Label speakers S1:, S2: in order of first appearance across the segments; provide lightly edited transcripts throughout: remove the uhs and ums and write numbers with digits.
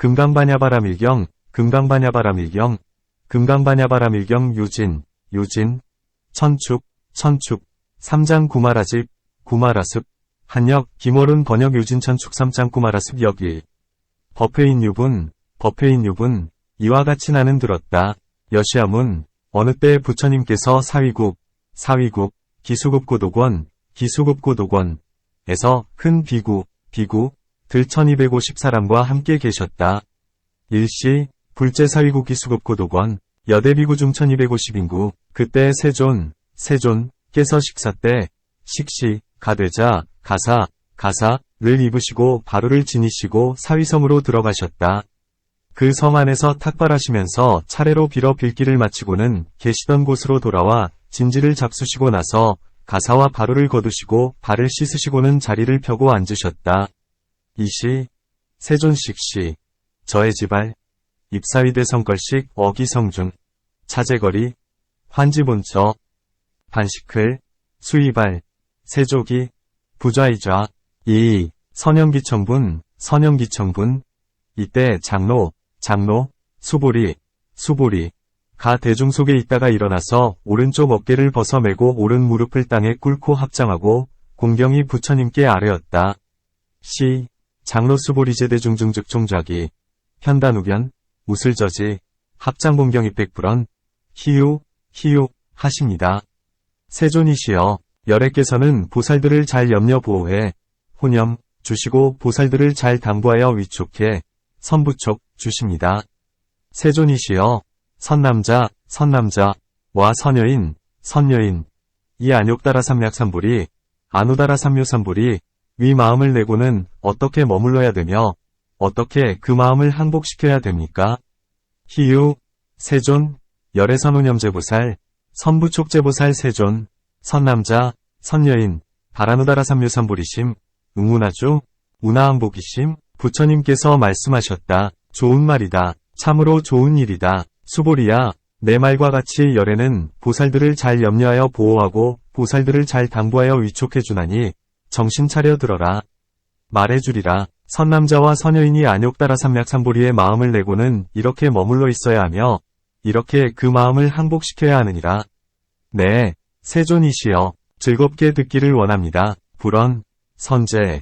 S1: 금강반야바라밀경, 금강반야바라밀경, 금강반야바라밀경 유진, 유진, 천축, 천축, 삼장 구마라집, 구마라습, 한역, 김월운 번역 유진 천축 삼장 구마라습 여기. 법회인 유분, 법회인 유분, 이와 같이 나는 들었다. 여시아문, 어느 때 부처님께서 사위국, 사위국, 기수급고독원, 기수급고독원에서 큰 비구, 비구, 들 1250사람과 함께 계셨다. 일시, 불제 사위국 기수급고독원, 여대비구 중 1250인구, 그때 세존께서 식사 때, 식시, 가되자, 가사를 입으시고 바루를 지니시고 사위섬으로 들어가셨다. 그 성 안에서 탁발하시면서 차례로 빌어 빌기를 마치고는 계시던 곳으로 돌아와 진지를 잡수시고 나서 가사와 바루를 거두시고 발을 씻으시고는 자리를 펴고 앉으셨다. 이시, 세존식시, 저해지발, 입사위대 성걸식 어기성중, 차제거리, 환지본처, 반시클, 수이발, 세조기, 부좌이좌, 이, 선영기청분, 이때 장로, 수보리, 가 대중 속에 있다가 일어나서 오른쪽 어깨를 벗어매고 오른 무릎을 땅에 꿇고 합장하고 공경이 부처님께 아뢰었다. 시, 장로 수보리제 대중중즉 총좌기, 현단우견, 우슬저지, 합장공경이 백불언, 희유 하십니다. 세존이시여, 열애께서는 보살들을 잘 염려 보호해, 혼염 주시고 보살들을 잘 당부하여 위촉해, 선부촉 주십니다. 세존이시여, 선남자와 선여인, 이 안욕따라 삼약삼불이, 안우따라 삼묘삼불이, 위 마음을 내고는 어떻게 머물러야 되며, 어떻게 그 마음을 항복시켜야 됩니까? 희유, 세존, 열애선우념제보살, 선부촉제보살 세존, 선남자, 선여인, 바라누다라 삼묘삼불이심, 응운하주, 운하항복이심, 부처님께서 말씀하셨다. 좋은 말이다. 참으로 좋은 일이다. 수보리야, 내 말과 같이 열애는 보살들을 잘 염려하여 보호하고 보살들을 잘 당부하여 위촉해주나니 정신 차려 들어라. 말해주리라. 선남자와 선여인이 안욕따라 삼약삼보리의 마음을 내고는 이렇게 머물러 있어야 하며 이렇게 그 마음을 항복시켜야 하느니라. 네, 세존이시여, 즐겁게 듣기를 원합니다. 불언, 선제,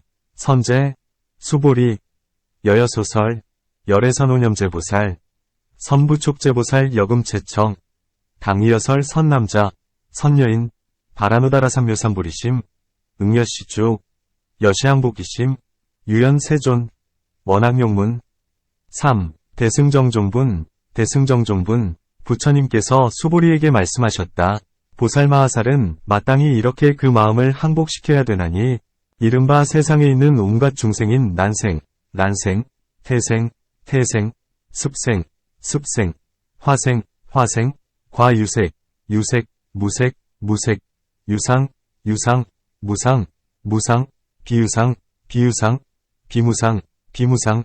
S1: 수보리, 여여소설, 열애선오념제보살, 선부촉제보살 여금채청, 당이여설 선남자, 선여인, 바라누다라 삼묘삼보리심, 응여시주, 여시항복이심, 유연세존, 원학용문. 3. 대승정종분, 부처님께서 수보리에게 말씀하셨다. 보살마하살은 마땅히 이렇게 그 마음을 항복시켜야 되나니 이른바 세상에 있는 온갖 중생인 난생, 태생, 습생, 화생, 과유색, 무색, 유상, 무상, 비유상, 비무상을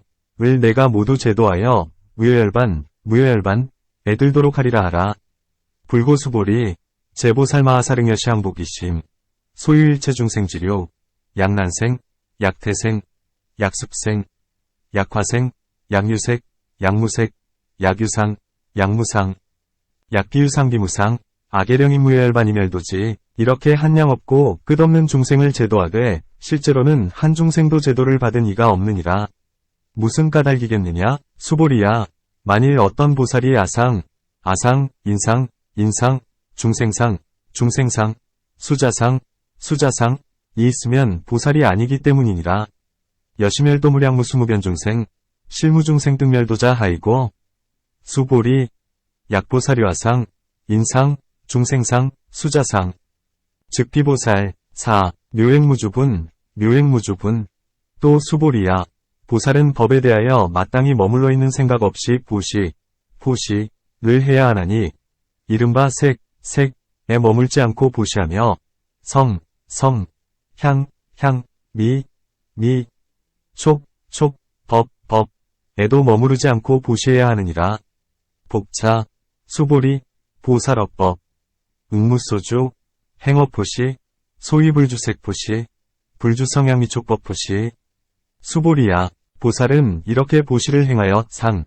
S1: 내가 모두 제도하여 무여열반, 애들도록 하리라 하라. 불고수보리, 제보살마하사릉여시항복이심, 소유일체 중생지료, 약난생, 약태생, 약습생, 약화생, 약유색, 약무색, 약유상, 약무상, 약비유상 비무상, 악애령인 무여열반이멸도지. 이렇게 한량 없고 끝없는 중생을 제도하되 실제로는 한 중생도 제도를 받은 이가 없느니라. 무슨 까닭이겠느냐? 수보리야, 만일 어떤 보살이 아상, 인상, 중생상, 수자상이 있으면 보살이 아니기 때문이니라. 여시멸도 무량무수무변 중생, 실무중생 등멸도자 하이고, 수보리, 약보살이화상, 인상, 중생상, 수자상, 즉비보살. 4. 묘행무주분, 또 수보리야, 보살은 법에 대하여 마땅히 머물러 있는 생각 없이 보시를 해야 하나니, 이른바 색에 머물지 않고 보시하며, 성, 향, 미, 촉, 법에도 머무르지 않고 보시해야 하느니라. 복차, 수보리, 보살어법, 응무소주, 행어포시, 소위불주색포시, 불주성향미촉법포시. 수보리야, 보살은 이렇게 보시를 행하여 상,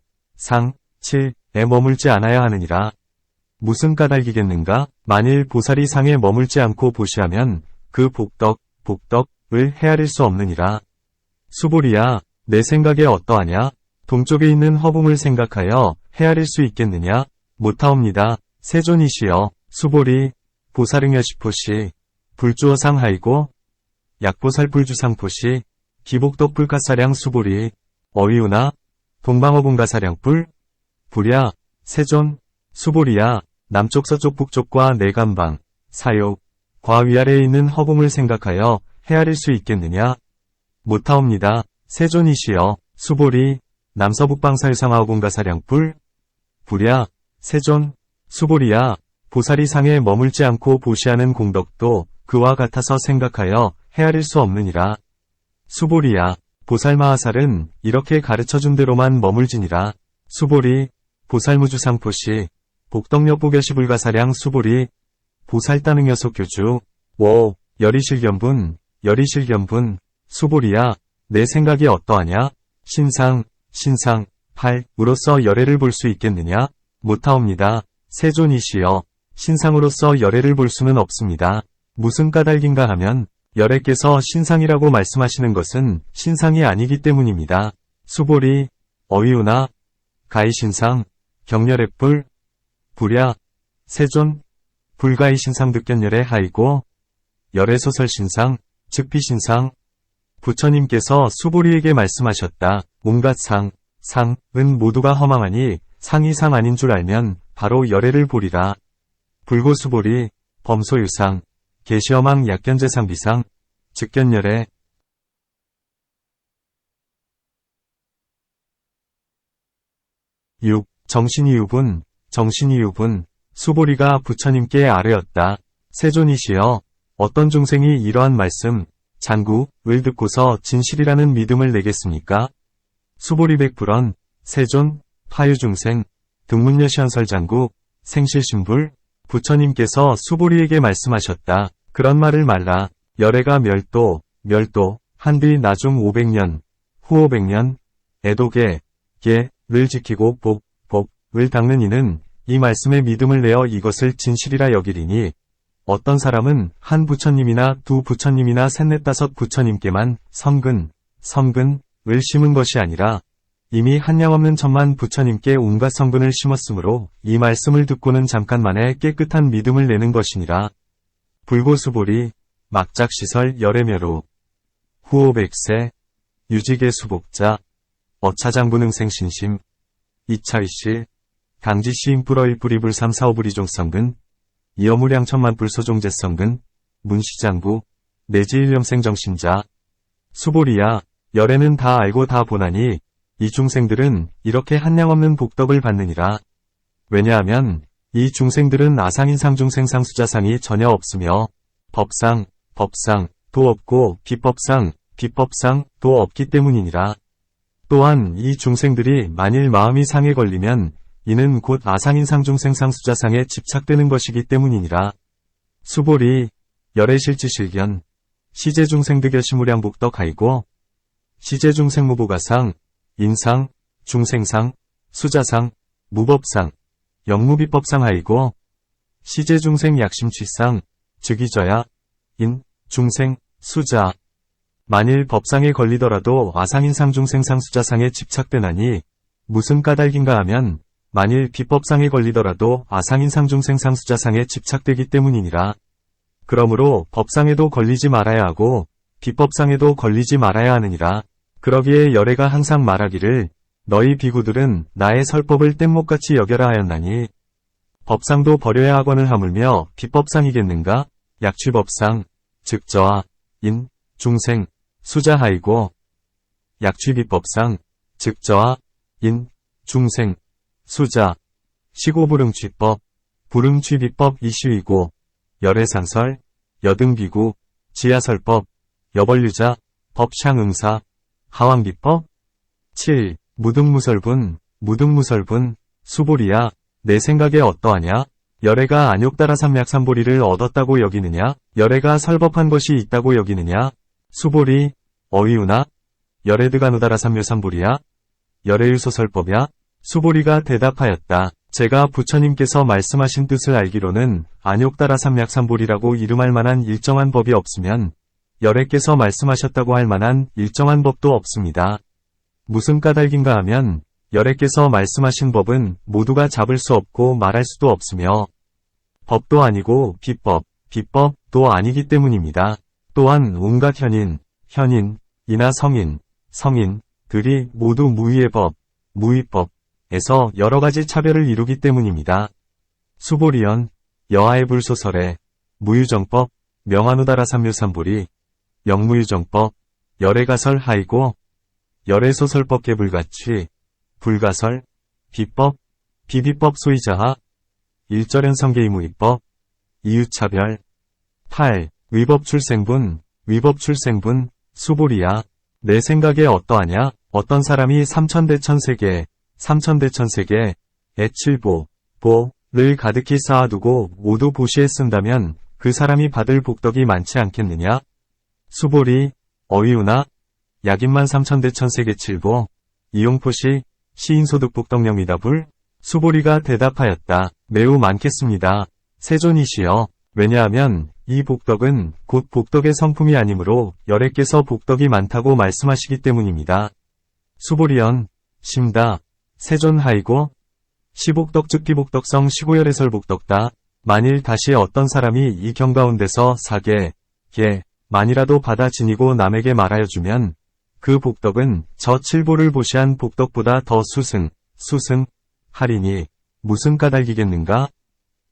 S1: 칠에 머물지 않아야 하느니라. 무슨 까닭이겠는가? 만일 보살이 상에 머물지 않고 보시하면 그 복덕을 헤아릴 수 없느니라. 수보리야, 내 생각에 어떠하냐? 동쪽에 있는 허붕을 생각하여 헤아릴 수 있겠느냐? 못하옵니다. 세존이시여, 수보리, 보살응여시포시, 불주어상하이고, 약보살 불주상포시, 기복덕 불가사량 수보리, 어이우나, 동방어군가사량 불야, 세존, 수보리야, 남쪽 서쪽 북쪽과 내간방, 사욕, 과 위아래에 있는 허공을 생각하여 헤아릴 수 있겠느냐? 못하옵니다. 세존이시여, 수보리, 남서북방 사유상하오군가사량 불야, 세존, 수보리야, 보살이 상에 머물지 않고 보시하는 공덕도 그와 같아서 생각하여 헤아릴 수 없느니라. 수보리야, 보살마하살은 이렇게 가르쳐준 대로만 머물지니라. 수보리, 보살무주상포시, 복덕여보겨시불가사량 수보리, 보살따능여속교주, 열이실견분, 수보리야, 내 생각이 어떠하냐? 신상, 우로서 열애를 볼 수 있겠느냐? 못하옵니다. 세존이시여, 신상으로서 열애를 볼 수는 없습니다. 무슨 까닭인가 하면, 열애께서 신상이라고 말씀하시는 것은 신상이 아니기 때문입니다. 수보리, 어이우나, 가이신상, 경렬의 불야, 세존, 불가이 신상 득견열의 하이고, 열의 소설 신상, 즉 비신상, 부처님께서 수보리에게 말씀하셨다. 온갖 상은 모두가 허망하니 상이 상 아닌 줄 알면 바로 열애를 보리라. 불고수보리, 범소유상, 계시허망 약견재상 비상, 즉견열애. 6. 정신이유분, 수보리가 부처님께 아뢰었다. 세존이시여, 어떤 중생이 이러한 말씀, 장구를 듣고서 진실이라는 믿음을 내겠습니까? 수보리 백불언, 세존, 파유중생, 등문여시언설장구, 생실신불, 부처님께서 수보리에게 말씀하셨다. 그런 말을 말라. 열애가 멸도, 한뒤 나중 500년, 후 500년, 애도계를 지키고 복을 닦는 이는 이 말씀에 믿음을 내어 이것을 진실이라 여기리니, 어떤 사람은 한 부처님이나 두 부처님이나 셋넷 다섯 부처님께만 성근을 심은 것이 아니라 이미 한량없는 천만 부처님께 온갖 성근을 심었으므로 이 말씀을 듣고는 잠깐 만에 깨끗한 믿음을 내는 것이니라. 불고수보리, 막작시설 열애멸우, 후오백세, 유지계 수복자, 어차장분응생신심, 이차이시, 강지시임 뿌러일뿌리불 삼사오불이종성근, 이어무량천만 불소종재성근, 문시장부, 내지일념생정신자. 수보리야, 열애는 다 알고 다 보나니 이 중생들은 이렇게 한량없는 복덕을 받느니라. 왜냐하면 이 중생들은 아상인상 중생상수자상이 전혀 없으며 법상도 없고 비법상도 없기 때문이니라. 또한 이 중생들이 만일 마음이 상에 걸리면 이는 곧 아상인상 중생상수자상에 집착되는 것이기 때문이니라. 수보리, 열애실지실견, 시제중생득여시무량복덕하이고, 시제중생무보가상, 인상, 중생상, 수자상, 무법상, 영무비법상하이고, 시제중생 약심취상, 즉이저야, 중생, 수자. 만일 법상에 걸리더라도 아상인상 중생상 수자상에 집착되나니 무슨 까닭인가 하면 만일 비법상에 걸리더라도 아상인상 중생상 수자상에 집착되기 때문이니라. 그러므로 법상에도 걸리지 말아야 하고 비법상에도 걸리지 말아야 하느니라. 그러기에 열애가 항상 말하기를 너희 비구들은 나의 설법을 뗏목같이 여겨라 하였나니 법상도 버려야 하거늘 하물며 비법상이겠는가? 약취법상, 즉 저하, 중생, 수자하이고 약취비법상, 즉 저하, 중생, 수자, 시고불응취법, 불응취비법 이시위고, 열애상설, 여등비구, 지하설법, 여벌유자, 법샹응사, 하왕비법. 7. 무등무설분, 수보리야, 내 생각에 어떠하냐? 열애가 안욕따라 삼맥삼보리를 얻었다고 여기느냐? 열애가 설법한 것이 있다고 여기느냐? 수보리, 어이우나, 열애드가누다라 삼묘삼보리야? 열애유소설법이야? 수보리가 대답하였다. 제가 부처님께서 말씀하신 뜻을 알기로는 안욕다라 삼약삼보리라고 이름할 만한 일정한 법이 없으면 열애께서 말씀하셨다고 할 만한 일정한 법도 없습니다. 무슨 까닭인가 하면 열애께서 말씀하신 법은 모두가 잡을 수 없고 말할 수도 없으며 법도 아니고 비법도 아니기 때문입니다. 또한 온갖 현인이나 성인들이 모두 무위의 법, 무위법에서 여러가지 차별을 이루기 때문입니다. 수보리연, 여하의 불소설에 무유정법, 명하누다라 삼묘삼보리, 영무유정법, 열애가설 하이고, 열애소설법 개불가취, 불가설, 비법, 비비법 소이자하, 일절연 성계이무위법, 이유차별, 8. 위법출생분, 수보리야. 내 생각에 어떠하냐? 어떤 사람이 삼천대천세계에 칠보를 가득히 쌓아두고 모두 보시에 쓴다면 그 사람이 받을 복덕이 많지 않겠느냐? 수보리, 어이우나, 약인만 삼천대천세계 칠보, 이용포시, 시인소득복덕령이다불? 수보리가 대답하였다. 매우 많겠습니다. 세존이시여. 왜냐하면 이 복덕은 곧 복덕의 성품이 아니므로 열애께서 복덕이 많다고 말씀하시기 때문입니다. 수보리연, 심다, 세존하이고, 시복덕 즉 비복덕성 시고열애설 복덕다. 만일 다시 어떤 사람이 이 경 가운데서 만이라도 받아 지니고 남에게 말하여 주면 그 복덕은 저 칠보를 보시한 복덕보다 더 수승하리니 무슨 까닭이겠는가?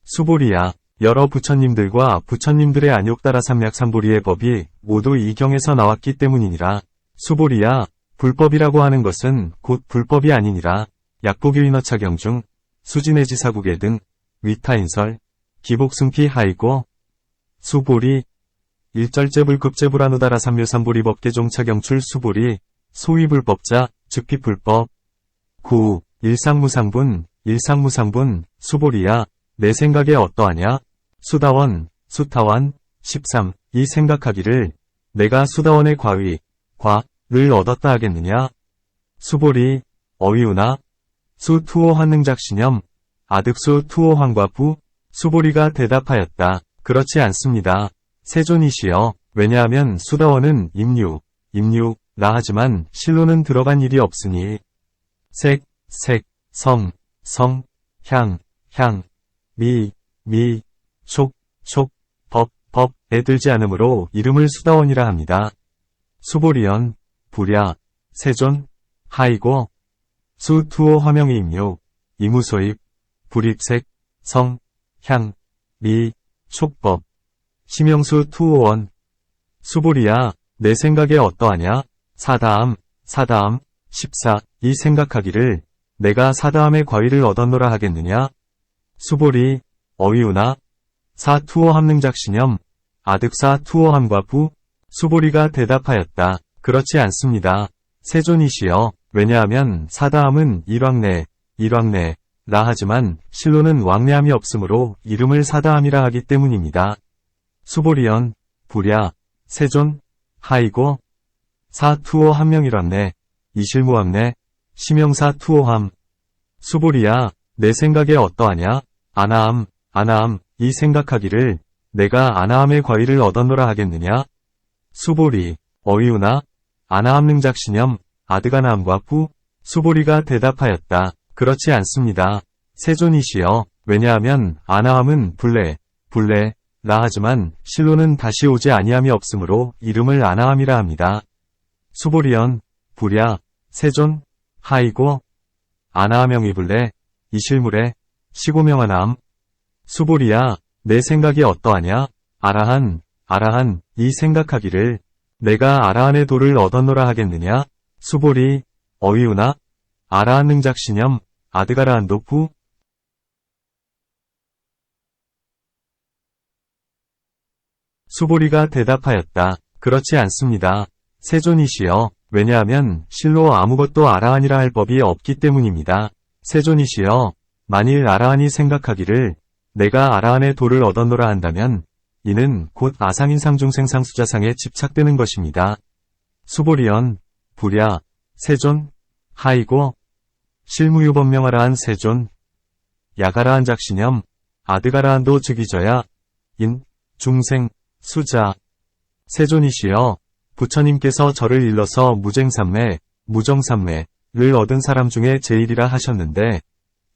S1: 수보리야. 여러 부처님들과 부처님들의 안욕다라 삼약삼보리의 법이 모두 이 경에서 나왔기 때문이니라. 수보리야. 불법이라고 하는 것은 곧 불법이 아니니라. 약보기위너차경 중 수지내지사국의 등 위타인설 기복승피 하이고 수보리 일절제불급제불하누다라 삼묘삼보리 법계종차경출 수보리 소위불법자 즉피불법 9. 일상무상분 수보리야. 내 생각에 어떠하냐? 수타원 13. 이 생각하기를 내가 수다원의 과를 얻었다 하겠느냐? 수보리, 어이우나, 수투오 환능작신염, 아득수 투오 황과부, 수보리가 대답하였다. 그렇지 않습니다. 세존이시여. 왜냐하면 수다원은 임류라 하지만 실로는 들어간 일이 없으니 색, 성, 향, 미, 촉, 법에 들지 않으므로 이름을 수다원이라 합니다. 수보리연, 불야, 세존, 하이고, 수투오 화명의 임요, 이무소입, 불입색, 성, 향, 미, 촉법, 심영수 투오원. 수보리야. 내 생각에 어떠하냐? 사다암 14. 이 생각하기를 내가 사다암의 과위를 얻었노라 하겠느냐? 수보리, 어이우나, 사투오 함능작신염, 아득사 투오함과 부, 수보리가 대답하였다. 그렇지 않습니다. 세존이시여. 왜냐하면 사다함은 일왕래라 하지만 실로는 왕래함이 없으므로 이름을 사다함이라 하기 때문입니다. 수보리연, 불야, 세존, 하이고, 사투오 함명이란네, 이실무함네, 심영사 투오함. 수보리야. 내 생각에 어떠하냐? 아나함, 이 생각하기를 내가 아나함의 과위를 얻었노라 하겠느냐? 수보리, 어이우나, 아나함능작신염, 아드가나함과 부, 수보리가 대답하였다. 그렇지 않습니다. 세존이시여. 왜냐하면 아나함은 불레라 하지만 실로는 다시 오지 아니함이 없으므로 이름을 아나함이라 합니다. 수보리연, 불야, 세존, 하이고, 아나함명이 불레, 이실물에, 시고명하남. 수보리야. 내 생각이 어떠하냐? 아라한, 이 생각하기를 내가 아라한의 도를 얻었노라 하겠느냐? 수보리, 어이우나, 아라한 능작신염, 아드가라한도 부. 수보리가 대답하였다. 그렇지 않습니다. 세존이시여. 왜냐하면 실로 아무것도 아라한이라 할 법이 없기 때문입니다. 세존이시여. 만일 아라한이 생각하기를 내가 아라한의 도를 얻었노라 한다면 이는 곧 아상인상중생상수자상에 집착되는 것입니다. 수보리연, 불야, 세존, 하이고, 실무유 법명하라한 세존, 야가라한 작신염, 아드가라한도 즉위저야, 인, 중생, 수자. 세존이시여, 부처님께서 저를 일러서 무쟁삼매, 무정삼매를 얻은 사람 중에 제일이라 하셨는데,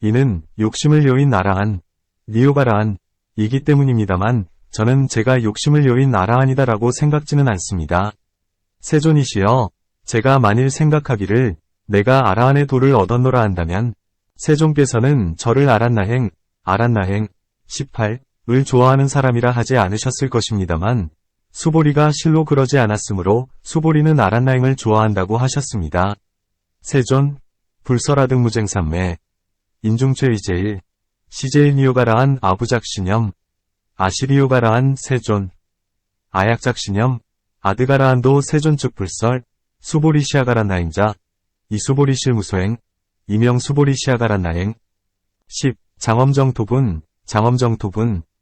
S1: 이는 욕심을 요인 아라한, 니요가라한, 이기 때문입니다만, 저는 제가 욕심을 요인 아라한이다라고 생각지는 않습니다. 세존이시여, 제가 만일 생각하기를 내가 아라한의 도를 얻었노라 한다면 세존께서는 저를 아란나행 18을 좋아하는 사람이라 하지 않으셨을 것입니다만 수보리가 실로 그러지 않았으므로 수보리는 아란나행을 좋아한다고 하셨습니다. 세존, 불설하등 무쟁삼매, 인중최의제일, 시제일니요가라한 아부작신염, 아시리요가라한 세존, 아약작신염, 아드가라한도 세존 즉 불설, 수보리시아가란 나행자, 이수보리실무소행, 이명수보리시아가란 나행. 10. 장엄정토분,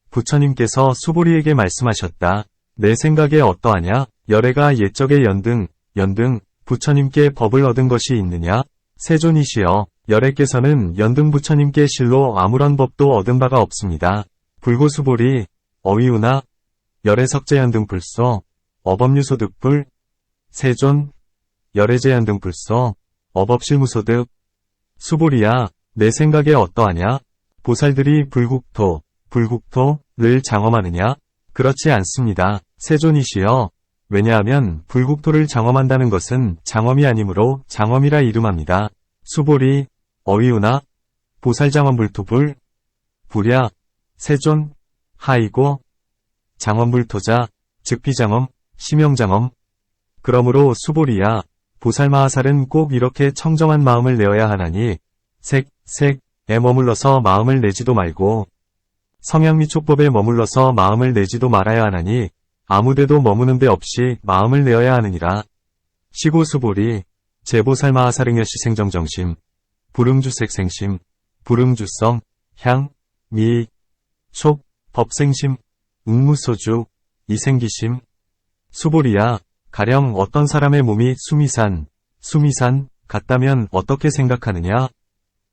S1: 부처님께서 수보리에게 말씀하셨다. 내 생각에 어떠하냐? 열애가 옛적에 연등, 부처님께 법을 얻은 것이 있느냐? 세존이시여, 열애께서는 연등 부처님께 실로 아무런 법도 얻은 바가 없습니다. 불고수보리, 어위우나, 열애석제연등 불소, 어법유소득불, 세존, 열애제연등 불소, 어법실무소득, 수보리야, 내 생각에 어떠하냐? 보살들이 불국토를 장엄하느냐? 그렇지 않습니다. 세존이시여, 왜냐하면 불국토를 장엄한다는 것은 장엄이 아니므로 장엄이라 이름합니다. 수보리, 어위우나, 보살장엄불토불, 불야, 세존, 하이고, 장엄불토자, 즉비장엄, 심영장엄. 그러므로 수보리야, 보살마하살은 꼭 이렇게 청정한 마음을 내어야 하나니 색에 머물러서 마음을 내지도 말고 성향미촉법에 머물러서 마음을 내지도 말아야 하나니 아무데도 머무는 데 없이 마음을 내어야 하느니라. 시고수보리, 제보살마하사릉여시 생정정심, 불응주색생심, 불응주성, 향, 미, 촉, 법생심, 웅무소주, 이생기심. 수보리야, 가령 어떤 사람의 몸이 수미산 같다면 어떻게 생각하느냐?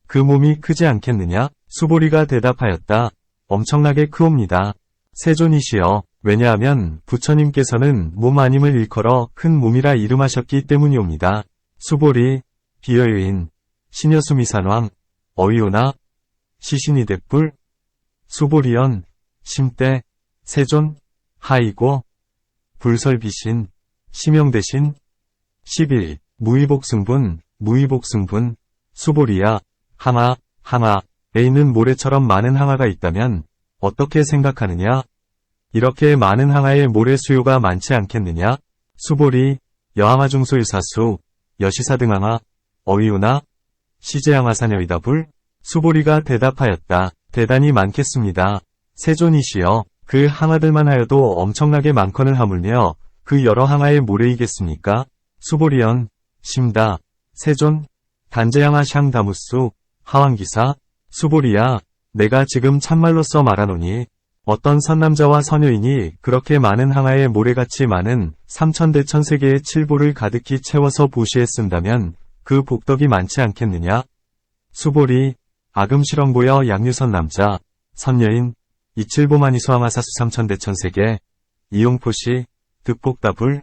S1: 그 몸이 크지 않겠느냐? 수보리가 대답하였다. 엄청나게 크옵니다. 세존이시여, 왜냐하면 부처님께서는 몸 아님을 일컬어 큰 몸이라 이름하셨기 때문이옵니다. 수보리, 비여유인, 신여수미산왕, 어위오나, 시신이대뿔, 수보리연, 심대, 세존, 하이고, 불설비신, 심영대신. 11. 무의복승분, 수보리야, 하마에 있는 모래처럼 많은 항아가 있다면 어떻게 생각하느냐? 이렇게 많은 항아의 모래 수요가 많지 않겠느냐? 수보리, 여항아 중소일사수, 여시사등항아, 어위우나, 시제항아사녀이다불. 수보리가 대답하였다. 대단히 많겠습니다. 세존이시여, 그 항아들만 하여도 엄청나게 많거늘 하물며 그 여러 항아의 모래이겠습니까? 수보리연, 심다, 세존, 단제항아 샹다무수, 하왕기사. 수보리야, 내가 지금 참말로써 말하노니 어떤 선남자와 선여인이 그렇게 많은 항아의 모래같이 많은 삼천대천세계의 칠보를 가득히 채워서 보시했쓴다면 그 복덕이 많지 않겠느냐? 수보리, 아금실렁보여 양유선 남자, 선여인, 이칠보만이수항아사수 삼천대천세계, 이용포시, 득복다불.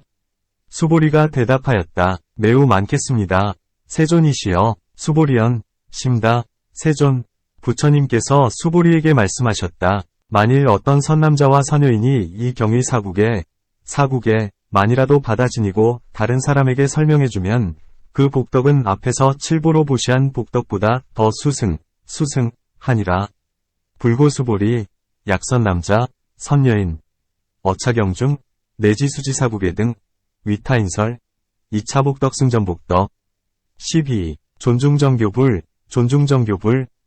S1: 수보리가 대답하였다. 매우 많겠습니다. 세존이시여, 수보리연, 심다, 세존. 부처님께서 수보리에게 말씀하셨다. 만일 어떤 선남자와 선여인이 이 경의 사국에 만이라도 받아 지니고 다른 사람에게 설명해주면 그 복덕은 앞에서 칠보로 보시한 복덕보다 더 수승하니라. 불고수보리, 약선남자, 선여인, 어차경중, 내지수지사국에 등, 위타인설, 2차 복덕 승전복덕. 12. 존중정교불,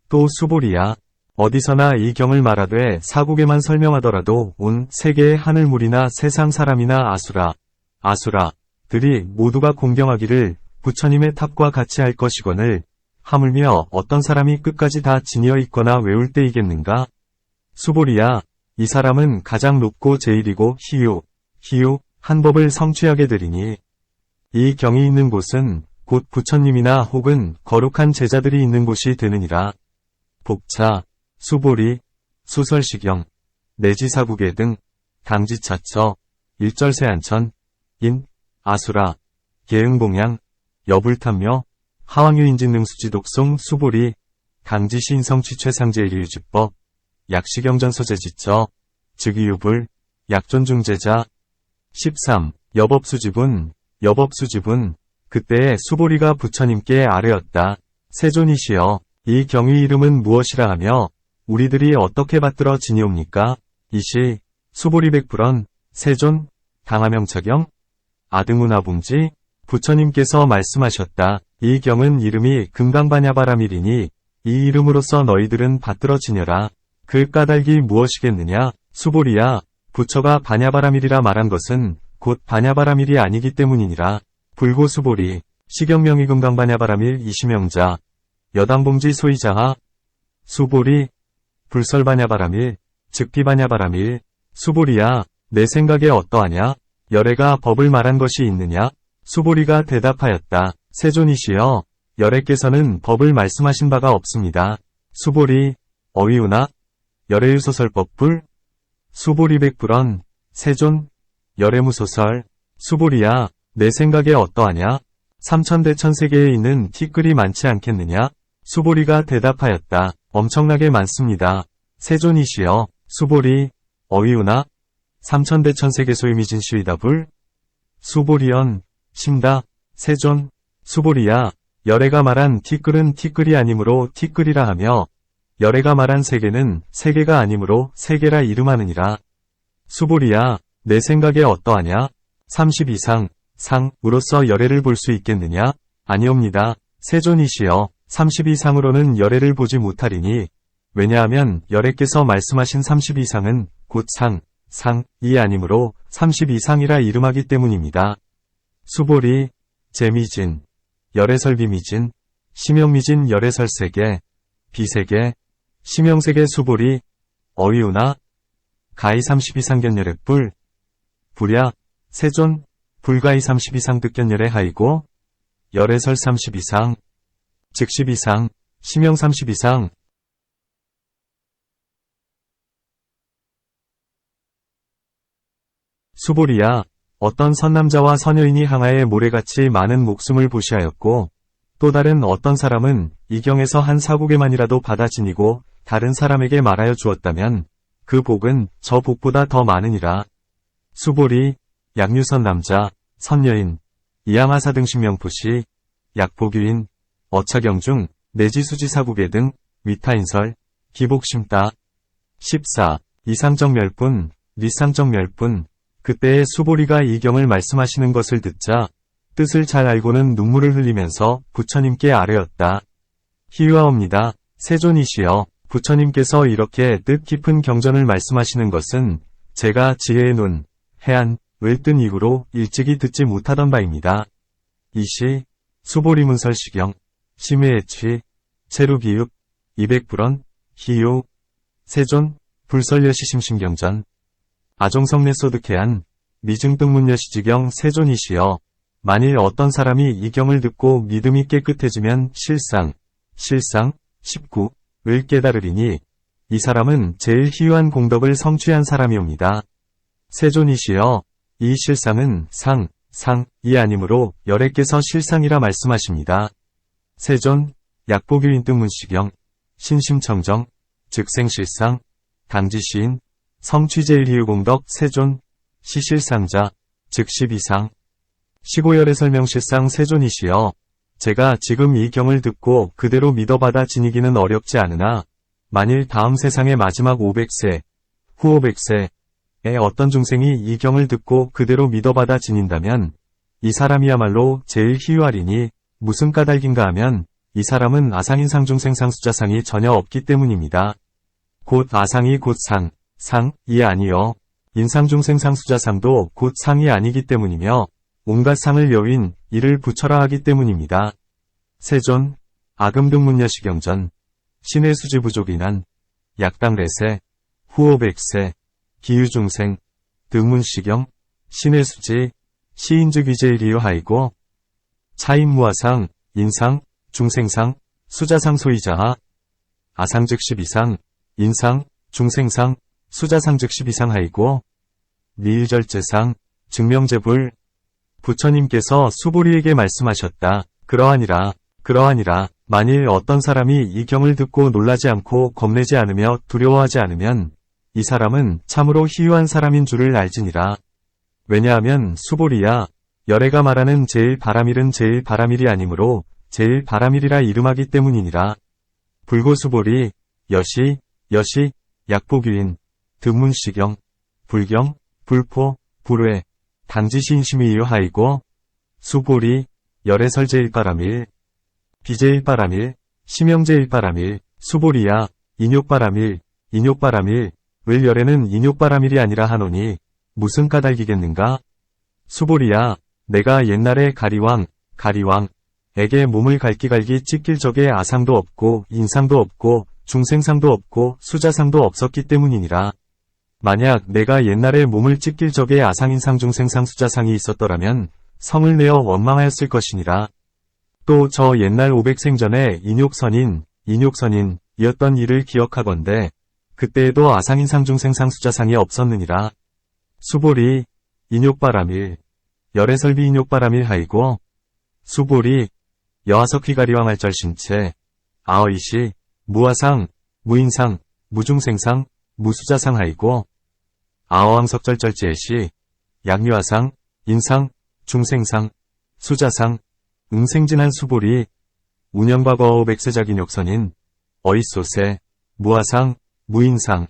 S1: 또 수보리야. 어디서나 이 경을 말하되 사국에만 설명하더라도 온 세계의 하늘물이나 세상 사람이나 아수라들이 모두가 공경하기를 부처님의 탑과 같이 할 것이거늘 하물며 어떤 사람이 끝까지 다 지니어 있거나 외울 때이겠는가? 수보리야, 이 사람은 가장 높고 제일이고 희유 한 법을 성취하게 되리니 이 경이 있는 곳은 곧 부처님이나 혹은 거룩한 제자들이 있는 곳이 되느니라. 복차, 수보리, 수설시경, 내지사구계 등 강지차처, 일절세안천, 인, 아수라, 계응봉양, 여불탐묘, 하왕유인진능수지독송 수보리, 강지시인성취최상제일유지법, 약시경전서제지처, 즉위유불, 약존중제자. 13. 여법수지분, 그때의 수보리가 부처님께 아뢰었다. 세존이시여, 이 경의 이름은 무엇이라 하며 우리들이 어떻게 받들어 지니옵니까? 이시, 수보리 백불언, 세존, 강화명차경, 아등운하붕지. 부처님께서 말씀하셨다. 이 경은 이름이 금강반야바라밀이니 이 이름으로써 너희들은 받들어 지녀라. 그 까닭이 무엇이겠느냐? 수보리야, 부처가 반야바라밀이라 말한 것은 곧 반야바라밀이 아니기 때문이니라. 불고수보리, 시경명이 금강반야바라밀 이시명자, 여당봉지 소이자하, 수보리, 불설반야바라밀, 즉비반야바라밀. 수보리야, 내 생각에 어떠하냐? 열애가 법을 말한 것이 있느냐? 수보리가 대답하였다. 세존이시여, 열애께서는 법을 말씀하신 바가 없습니다. 수보리, 어위우나, 열애유소설법불, 수보리 백불언, 세존, 열애무소설. 수보리야, 내 생각에 어떠하냐? 삼천대천세계에 있는 티끌이 많지 않겠느냐? 수보리가 대답하였다. 엄청나게 많습니다. 세존이시여, 수보리, 어위우나, 삼천대천세계소이미진시이다불, 수보리언, 심다, 세존. 수보리야, 열애가 말한 티끌은 티끌이 아니므로 티끌이라 하며 열애가 말한 세계는 세계가 아니므로 세계라 이름하느니라. 수보리야, 내 생각에 어떠하냐? 32상, 상으로서 열애를 볼 수 있겠느냐? 아니옵니다. 세존이시여, 32상으로는 열애를 보지 못하리니 왜냐하면 열애께서 말씀하신 32상은 곧 상이 아니므로 32상이라 이름하기 때문입니다. 수보리, 제미진, 열애설비미진, 심영미진 열애설세계, 비세계, 심영세계 수보리, 어위우나, 가히 32상견열애뿔, 불야, 세존, 불가히 32상 득견열애 하이고, 열애설 32상, 즉 12상, 심영 32상. 수보리야, 어떤 선남자와 선여인이 항아에 모래같이 많은 목숨을 보시하였고 또 다른 어떤 사람은 이 경에서 한 사국에만이라도 받아 지니고 다른 사람에게 말하여 주었다면 그 복은 저 복보다 더 많으니라. 수보리, 약류선 남자, 선여인, 이양하사 등 신명포시, 약보규인, 어차경중, 내지수지사국에 등 위타인설, 기복심따. 14. 이상적 멸뿐, 리상적 멸뿐. 그때의 수보리가 이 경을 말씀하시는 것을 듣자 뜻을 잘 알고는 눈물을 흘리면서 부처님께 아뢰었다. 희유하옵니다. 세존이시여, 부처님께서 이렇게 뜻깊은 경전을 말씀하시는 것은 제가 지혜의 눈, 해안을 뜬 이후로 일찍이 듣지 못하던 바입니다. 이시, 수보리문설시경, 심의애취, 체루기읍, 200불언, 희유, 세존, 불설여시심심경전. 아종성례소득해안, 미증등문여시지경. 세존이시여, 만일 어떤 사람이 이 경을 듣고 믿음이 깨끗해지면 실상 19을 깨달으리니 이 사람은 제일 희유한 공덕을 성취한 사람이옵니다. 세존이시여, 이 실상은 상이 아니므로 열애께서 실상이라 말씀하십니다. 세존, 약보규인 등문시경, 신심청정, 즉 생실상, 강지시인, 성취제일희유공덕. 세존, 시실상자, 즉 12상. 15열의 설명실상. 세존이시여, 제가 지금 이 경을 듣고 그대로 믿어받아 지니기는 어렵지 않으나 만일 다음 세상의 마지막 500세, 후 500세에 어떤 중생이 이 경을 듣고 그대로 믿어받아 지닌다면 이 사람이야말로 제일 희유하리니 무슨 까닭인가 하면 이 사람은 아상인상중생 상수자상이 전혀 없기 때문입니다. 곧 아상이 곧 상이 아니요 인상중생 상수자상도 곧 상이 아니기 때문이며 온갖 상을 여윈 이를 부처라 하기 때문입니다. 세존, 아금등문여시경전, 신의 수지부족인한, 약당레세, 후오백세, 기유중생, 등문시경, 신의 수지, 시인즉 위제일이요 하이고, 차임무아상, 인상, 중생상, 수자상 소이자하. 아상 즉 12상, 인상, 중생상, 수자상 즉 12상 하이고, 미일절제상, 증명제불. 부처님께서 수보리에게 말씀하셨다. 그러하니라. 만일 어떤 사람이 이 경을 듣고 놀라지 않고 겁내지 않으며 두려워하지 않으면 이 사람은 참으로 희유한 사람인 줄을 알지니라. 왜냐하면 수보리야, 열애가 말하는 제일 바라밀은 제일 바라밀이 아니므로 제일 바라밀이라 이름하기 때문이니라. 불고수보리, 여시, 약보규인, 드문시경, 불경, 불포, 불회, 당지시인심이요 하이고, 수보리, 열애설제일바라밀, 비제일바라밀, 심영제일바라밀, 수보리야, 인욕바라밀, 을 열애는 인욕바라밀이 아니라 하노니 무슨 까닭이겠는가? 수보리야, 내가 옛날에 가리왕에게 몸을 갈기갈기 찢길 적에 아상도 없고 인상도 없고 중생상도 없고 수자상도 없었기 때문이니라. 만약 내가 옛날에 몸을 찢길 적에 아상인상 중생상 수자상이 있었더라면 성을 내어 원망하였을 것이니라. 또 저 옛날 500생전에 인욕선인이었던 일을 기억하건대 그때에도 아상인상 중생상 수자상이 없었느니라. 수보리, 인욕바라밀, 열애설비 인욕바라밀 하이고, 수보리, 여하석휘가리왕 할절신체, 아어이시, 무아상, 무인상, 무중생상, 무수자상 하이고, 아어왕석절절제시, 약류아상, 인상, 중생상, 수자상, 응생진한 수보리, 운영과거어 백세작인욕선인, 어이소세, 무아상, 무인상,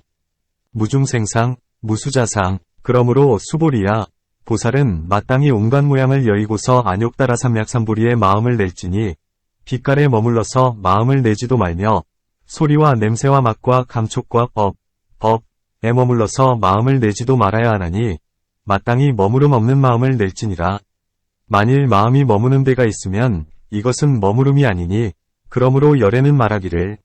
S1: 무중생상, 무수자상. 그러므로 수보리야, 보살은 마땅히 온갖 모양을 여의고서 안욕따라 삼약삼보리의 마음을 낼지니 빛깔에 머물러서 마음을 내지도 말며 소리와 냄새와 맛과 감촉과 법에 머물러서 마음을 내지도 말아야 하나니 마땅히 머무름 없는 마음을 낼지니라. 만일 마음이 머무는 데가 있으면 이것은 머무름이 아니니 그러므로 열애는 말하기를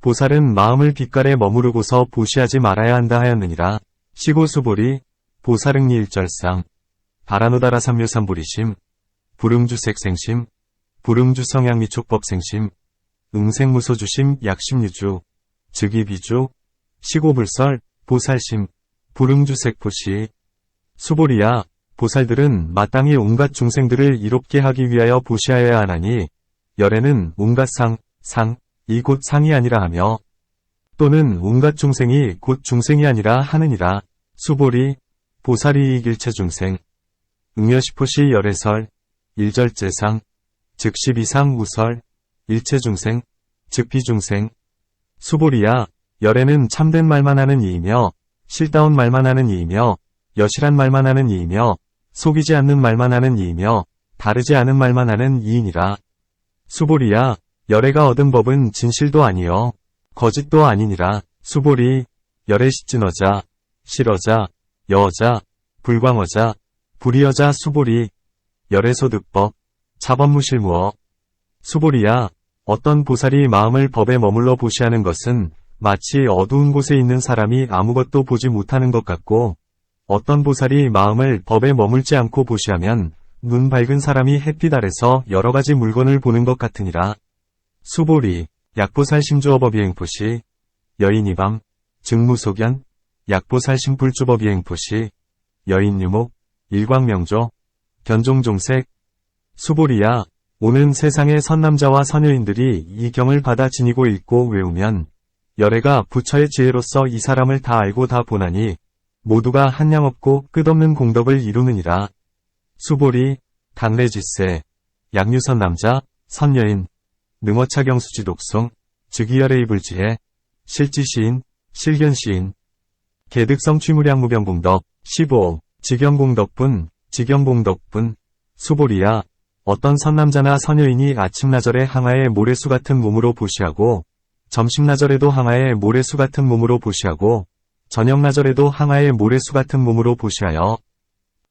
S1: 보살은 마음을 빛깔에 머무르고서 보시하지 말아야 한다 하였느니라. 시고수보리, 보살응리 일절상, 바라노다라 삼류삼보리심, 불응주색생심, 불응주성향미촉법생심, 응생무소주심 약심유주, 즉위비주, 시고불설, 보살심, 불응주색포시. 수보리야, 보살들은 마땅히 온갖 중생들을 이롭게 하기 위하여 보시하여야 하나니 열애는 온갖 이 곧 상이 아니라 하며 또는 온갖 중생이 곧 중생이 아니라 하느니라. 수보리, 보살이 이길체 중생, 응여시포시 열애설, 일절제상, 즉 12상 우설, 일체중생, 즉 비중생. 수보리야, 열애는 참된 말만 하는 이이며 실다운 말만 하는 이이며 여실한 말만 하는 이이며 속이지 않는 말만 하는 이이며 다르지 않은 말만 하는 이이니라. 수보리야, 열애가 얻은 법은 진실도 아니요 거짓도 아니니라. 수보리, 열애 시찐어자, 실어자, 여어자, 불광어자, 불이어자. 수보리, 열애소득법, 차법무실무어. 수보리야, 어떤 보살이 마음을 법에 머물러 보시하는 것은 마치 어두운 곳에 있는 사람이 아무것도 보지 못하는 것 같고 어떤 보살이 마음을 법에 머물지 않고 보시하면 눈 밝은 사람이 햇빛 아래서 여러가지 물건을 보는 것 같으니라. 수보리, 약보살 심주어법이행포시, 여인이밤, 증무소견, 약보살 심불주법이행포시, 여인유목, 일광명조, 견종종색. 수보리야, 오는 세상의 선남자와 선여인들이 이 경을 받아 지니고 읽고 외우면 열애가 부처의 지혜로서 이 사람을 다 알고 다 보나니 모두가 한량없고 끝없는 공덕을 이루느니라. 수보리, 당래지세, 약류선 남자, 선여인, 능어차경수지 독송, 즉위열애의 불지혜, 실지시인, 실견시인, 개득성 취무량무병공덕, 15, 직영공덕분, 직영공덕분. 수보리야, 어떤 선남자나 선여인이 아침나절에 항아의 모래수 같은 몸으로 보시하고 점심나절에도 항아의 모래수 같은 몸으로 보시하고 저녁나절에도 항아의 모래수 같은 몸으로 보시하여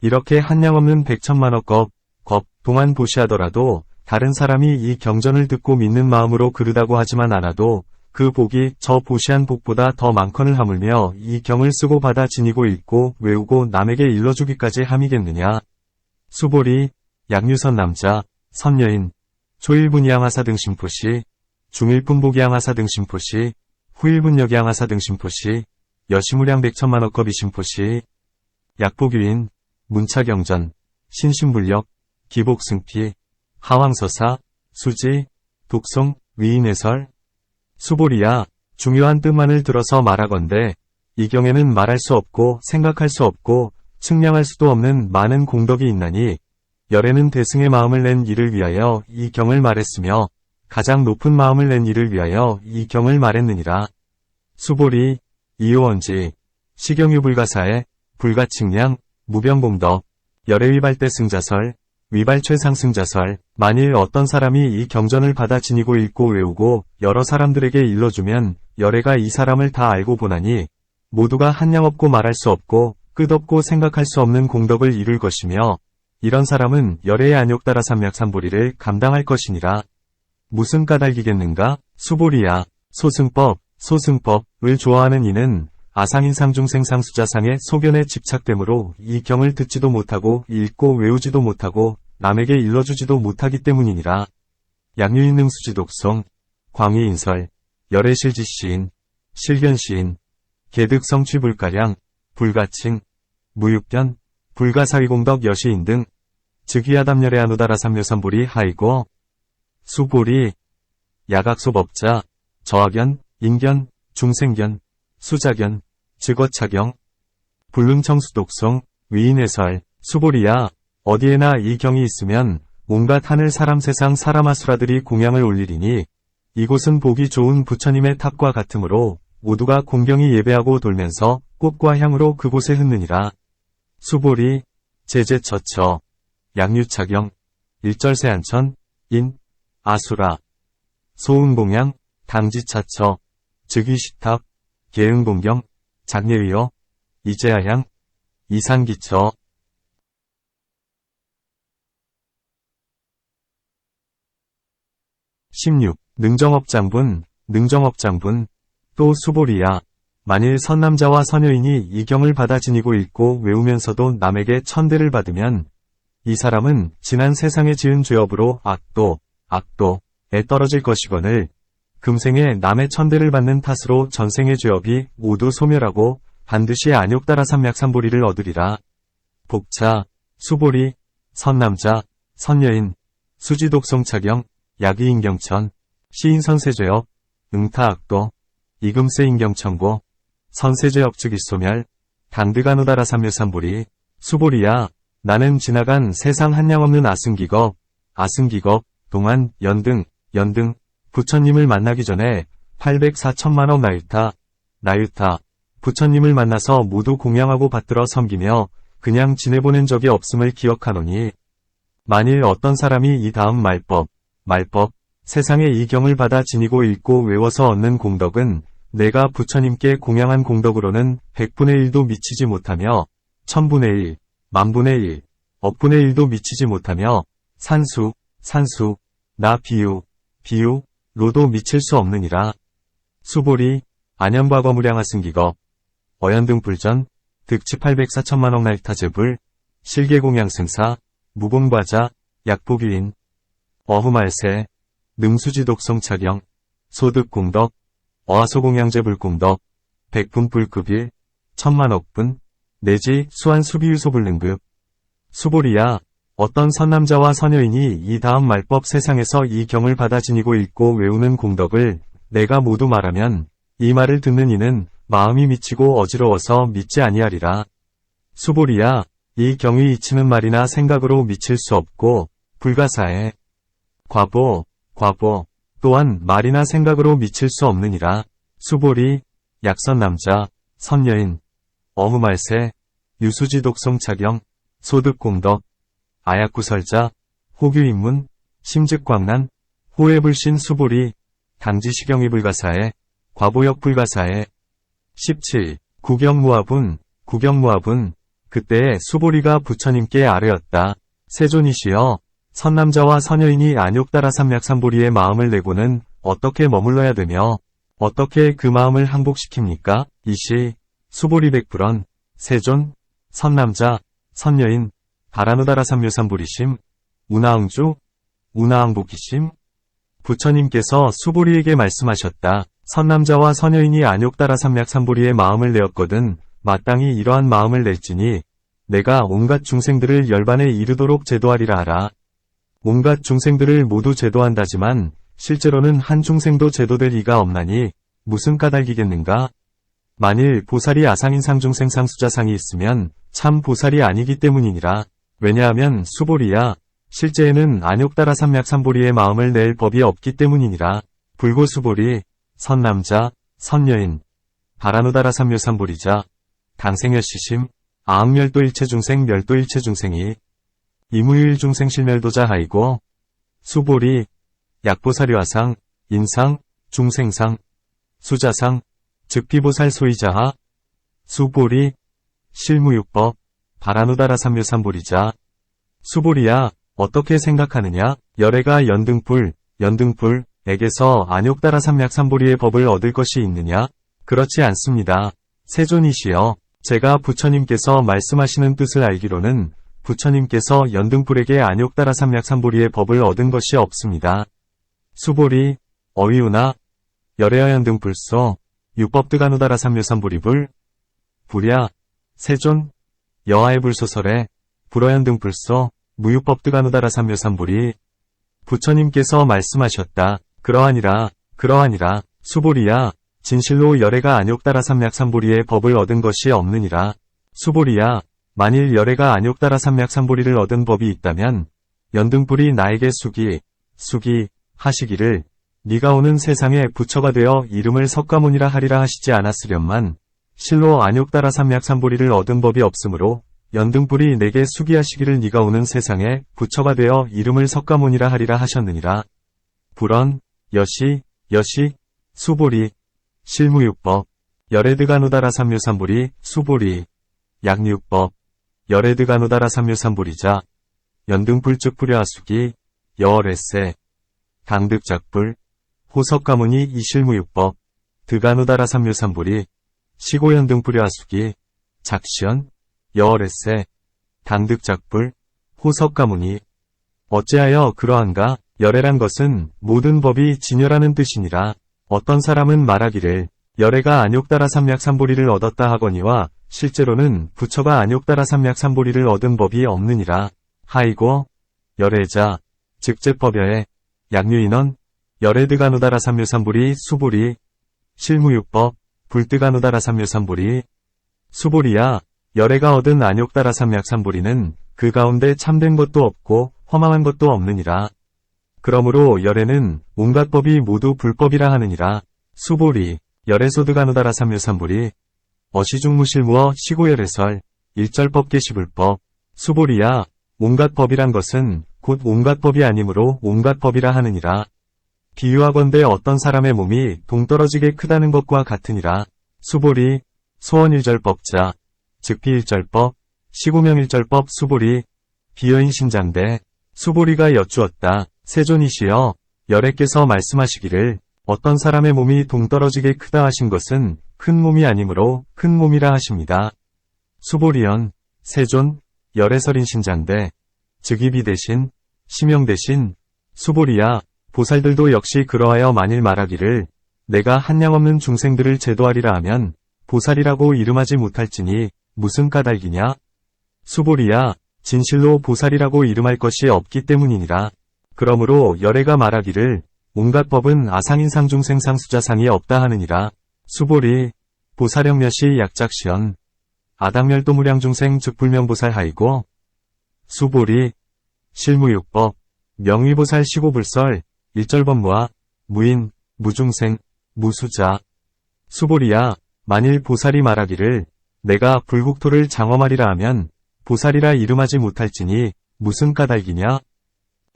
S1: 이렇게 한량없는 백천만억 겁 동안 보시하더라도 다른 사람이 이 경전을 듣고 믿는 마음으로 그르다고 하지만 않아도 그 복이 저 보시한 복보다 더 많거늘 하물며 이 경을 쓰고 받아 지니고 읽고 외우고 남에게 일러주기까지 함이겠느냐. 수보리, 약류선 남자, 선여인, 초일분이양하사 등 심포시, 중일분복이양하사 등 심포시, 후일분역이양하사 등 심포시, 여시무량 백천만억겁이 심포시, 약복유인, 문차경전, 신신불력, 기복승피, 하왕서사, 수지, 독송, 위인해설, 수보리야, 중요한 뜻만을 들어서 말하건대 이 경에는 말할 수 없고 생각할 수 없고 측량할 수도 없는 많은 공덕이 있나니 열애는 대승의 마음을 낸 이를 위하여 이 경을 말했으며 가장 높은 마음을 낸 이를 위하여 이 경을 말했느니라. 수보리, 이요언지, 시경유불가사에, 불가측량, 무병공덕, 열애위발대 승자설, 위발최상승자설. 만일 어떤 사람이 이 경전을 받아 지니고 읽고 외우고 여러 사람들에게 일러주면 열애가 이 사람을 다 알고 보나니 모두가 한량없고 말할 수 없고 끝없고 생각할 수 없는 공덕을 이룰 것이며 이런 사람은 열애의 안욕따라 삼약삼보리를 감당할 것이니라. 무슨 까닭이겠는가? 수보리야. 소승법을 좋아하는 이는 아상인상중생상수자상의 소견에 집착되므로 이 경을 듣지도 못하고 읽고 외우지도 못하고 남에게 일러주지도 못하기 때문이니라. 약류인능수지독송, 광의인설, 열애실지시인, 실견시인, 개득성취불가량, 불가칭, 무육변, 불가사위공덕 여시인 등 즉위하담열애하누다라 삼묘삼보리 하이고 수보리, 야각소법자, 저하견, 인견, 중생견, 수자견, 즉어차경, 불능청수독송, 위인해설, 수보리야. 어디에나 이 경이 있으면 온갖 하늘 사람 세상 사람아수라들이 공양을 올리리니 이곳은 보기 좋은 부처님의 탑과 같으므로 모두가 공경히 예배하고 돌면서 꽃과 향으로 그곳에 흩느니라. 수보리, 제제처처, 약류차경, 일절세안천, 인, 아수라, 소은공양, 당지차처, 즉위시탑, 계응공경, 작례위어, 이제아향, 이산기처. 16. 능정업장분, 또 수보리야. 만일 선남자와 선여인이 이 경을 받아 지니고 읽고 외우면서도 남에게 천대를 받으면 이 사람은 지난 세상에 지은 죄업으로 악도에 떨어질 것이거늘 금생에 남의 천대를 받는 탓으로 전생의 죄업이 모두 소멸하고 반드시 안욕따라 삼약삼보리를 얻으리라. 복차, 수보리, 선남자, 선여인, 수지독송차경, 약의인경천, 시인선세죄업, 응타악도, 이금세인경천고, 선세죄업 즉이소멸, 당드가누다라 삼묘삼보리, 수보리야. 나는 지나간 세상 한량없는 아승기겁, 동안, 연등, 부처님을 만나기 전에 804천만억 나유타, 부처님을 만나서 모두 공양하고 받들어 섬기며 그냥 지내보낸 적이 없음을 기억하노니 만일 어떤 사람이 이 다음 말법, 세상에 이 경을 받아 지니고 읽고 외워서 얻는 공덕은 내가 부처님께 공양한 공덕으로는 100분의 1도 미치지 못하며 1000분의 1, 만분의 1, 억분의 1도 미치지 못하며 산수, 나 비유로도 미칠 수 없느니라. 수보리, 안현과거무량하승기겁, 어연등불전, 득치 804천만억 날타제불, 실계공양승사, 무공과자, 약복유인, 어후말세, 능수지독송차경, 소득공덕, 어하소공양제불공덕, 백분불급일, 천만억분, 내지 수한수비유소불능급. 수보리야. 어떤 선남자와 선여인이 이 다음 말법 세상에서 이 경을 받아 지니고 읽고 외우는 공덕을 내가 모두 말하면 이 말을 듣는 이는 마음이 미치고 어지러워서 믿지 아니하리라. 수보리야. 이 경이 이치는 말이나 생각으로 미칠 수 없고 불가사에 과보 또한 말이나 생각으로 미칠 수 없느니라. 수보리, 약선남자, 선여인, 어무말세, 유수지독송차경, 소득공덕, 아약구설자, 호규인문, 심즉광난, 호해불신 수보리, 당지시경이불가사에, 과보역불가사에. 17. 구경무화분, 그때에 수보리가 부처님께 아뢰었다. 세존이시여, 선남자와 선여인이 안욕따라 삼약삼보리의 마음을 내고는 어떻게 머물러야 되며 어떻게 그 마음을 항복시킵니까? 이시, 수보리 백불언, 세존, 선남자, 선여인, 바라누다라 삼묘삼보리심, 운하응주, 우나항복이심? 부처님께서 수보리에게 말씀하셨다. 선남자와 선여인이 안욕 따라 삼략삼보리의 마음을 내었거든 마땅히 이러한 마음을 낼지니 내가 온갖 중생들을 열반에 이르도록 제도하리라 하라. 온갖 중생들을 모두 제도한다지만 실제로는 한 중생도 제도될 이가 없나니 무슨 까닭이겠는가? 만일 보살이 아상인 상중생 상수자상이 있으면 참 보살이 아니기 때문이니라. 왜냐하면 수보리야 실제에는 안욕 따라 삼략삼보리의 마음을 낼 법이 없기 때문이니라. 불고수보리, 선남자, 선여인, 바라누다라 삼묘삼보리자, 강생여시심, 아흥멸도일체중생 멸도일체중생이 이무유일중생 실멸도자 하이고 수보리, 약보사료아상, 인상, 중생상, 수자상, 즉피보살 소이자하, 수보리, 실무육법, 바라누다라 삼묘삼보리자. 수보리야, 어떻게 생각하느냐? 열애가 연등불에게서 안욕 따라 삼략삼보리의 법을 얻을 것이 있느냐? 그렇지 않습니다. 세존이시여, 제가 부처님께서 말씀하시는 뜻을 알기로는 부처님께서 연등불에게 안욕 따라 삼략삼보리의 법을 얻은 것이 없습니다. 수보리, 어위우나, 열애여 연등불소, 육법드가누다라 삼묘삼보리불, 불야, 세존, 여하의 불소설에, 불어연등불소, 무육법드가누다라 삼묘삼보리. 부처님께서 말씀하셨다. 그러하니라, 수보리야, 진실로 열애가 안욕 따라 삼략삼보리의 법을 얻은 것이 없느니라. 수보리야, 만일 열애가 안욕 따라 삼략삼보리를 얻은 법이 있다면, 연등불이 나에게 수기 하시기를, 네가 오는 세상에 부처가 되어 이름을 석가모니라 하리라 하시지 않았으련만, 실로 안욕 따라 삼략삼보리를 얻은 법이 없으므로, 연등불이 내게 수기하시기를 네가 오는 세상에 부처가 되어 이름을 석가모니라 하리라 하셨느니라. 불언, 여시, 수보리, 실무육법, 열애드가누다라 삼묘삼보리, 수보리, 약육법, 열애드가누다라 삼묘삼보리자, 연등불즉 불여하수기, 여월에세, 강득작불, 호석가모니 이실무육법, 드가누다라 삼묘삼보리, 시고연등불여하수기, 작시연, 여월에세, 강득작불, 호석가모니. 어찌하여 그러한가? 열애란 것은 모든 법이 진열하는 뜻이니라. 어떤 사람은 말하기를 열애가 안욕 따라 삼략삼보리를 얻었다 하거니와 실제로는 부처가 안욕 따라 삼략삼보리를 얻은 법이 없느니라. 하이고 열애자 즉제법여에 약류인원 열애드가누다라 삼묘삼보리 수보리 실무육법 불뜨가누다라 삼묘삼보리. 수보리야, 열애가 얻은 안욕 따라 삼략삼보리는 그 가운데 참된 것도 없고 허망한 것도 없느니라. 그러므로 열애는 온갖 법이 모두 불법이라 하느니라. 수보리, 열애소드가누다라 삼묘삼보리, 어시중무실무어 시고열애설, 일절법 계시불법. 수보리야, 온갖 법이란 것은 곧 온갖 법이 아니므로 온갖 법이라 하느니라. 비유하건대 어떤 사람의 몸이 동떨어지게 크다는 것과 같으니라. 수보리, 소원일절법자, 즉피일절법, 시구명일절법 수보리, 비여인 신장대. 수보리가 여쭈었다. 세존이시여, 열애께서 말씀하시기를 어떤 사람의 몸이 동떨어지게 크다 하신 것은 큰 몸이 아니므로 큰 몸이라 하십니다. 수보리연, 세존, 열애설인 신장대, 즉이비 대신, 심형 대신. 수보리야, 보살들도 역시 그러하여 만일 말하기를 내가 한량없는 중생들을 제도하리라 하면 보살이라고 이름하지 못할지니 무슨 까닭이냐? 수보리야, 진실로 보살이라고 이름할 것이 없기 때문이니라. 그러므로 열애가 말하기를 온갖 법은 아상인 상중생 상수자상이 없다 하느니라. 수보리, 보살영몇이 약작시연, 아당멸도무량중생 즉 불명보살 하이고. 수보리, 실무육법, 명위보살 시고불설, 일절법무아, 무인, 무중생, 무수자. 수보리야, 만일 보살이 말하기를 내가 불국토를 장엄하리라 하면 보살이라 이름하지 못할지니 무슨 까닭이냐?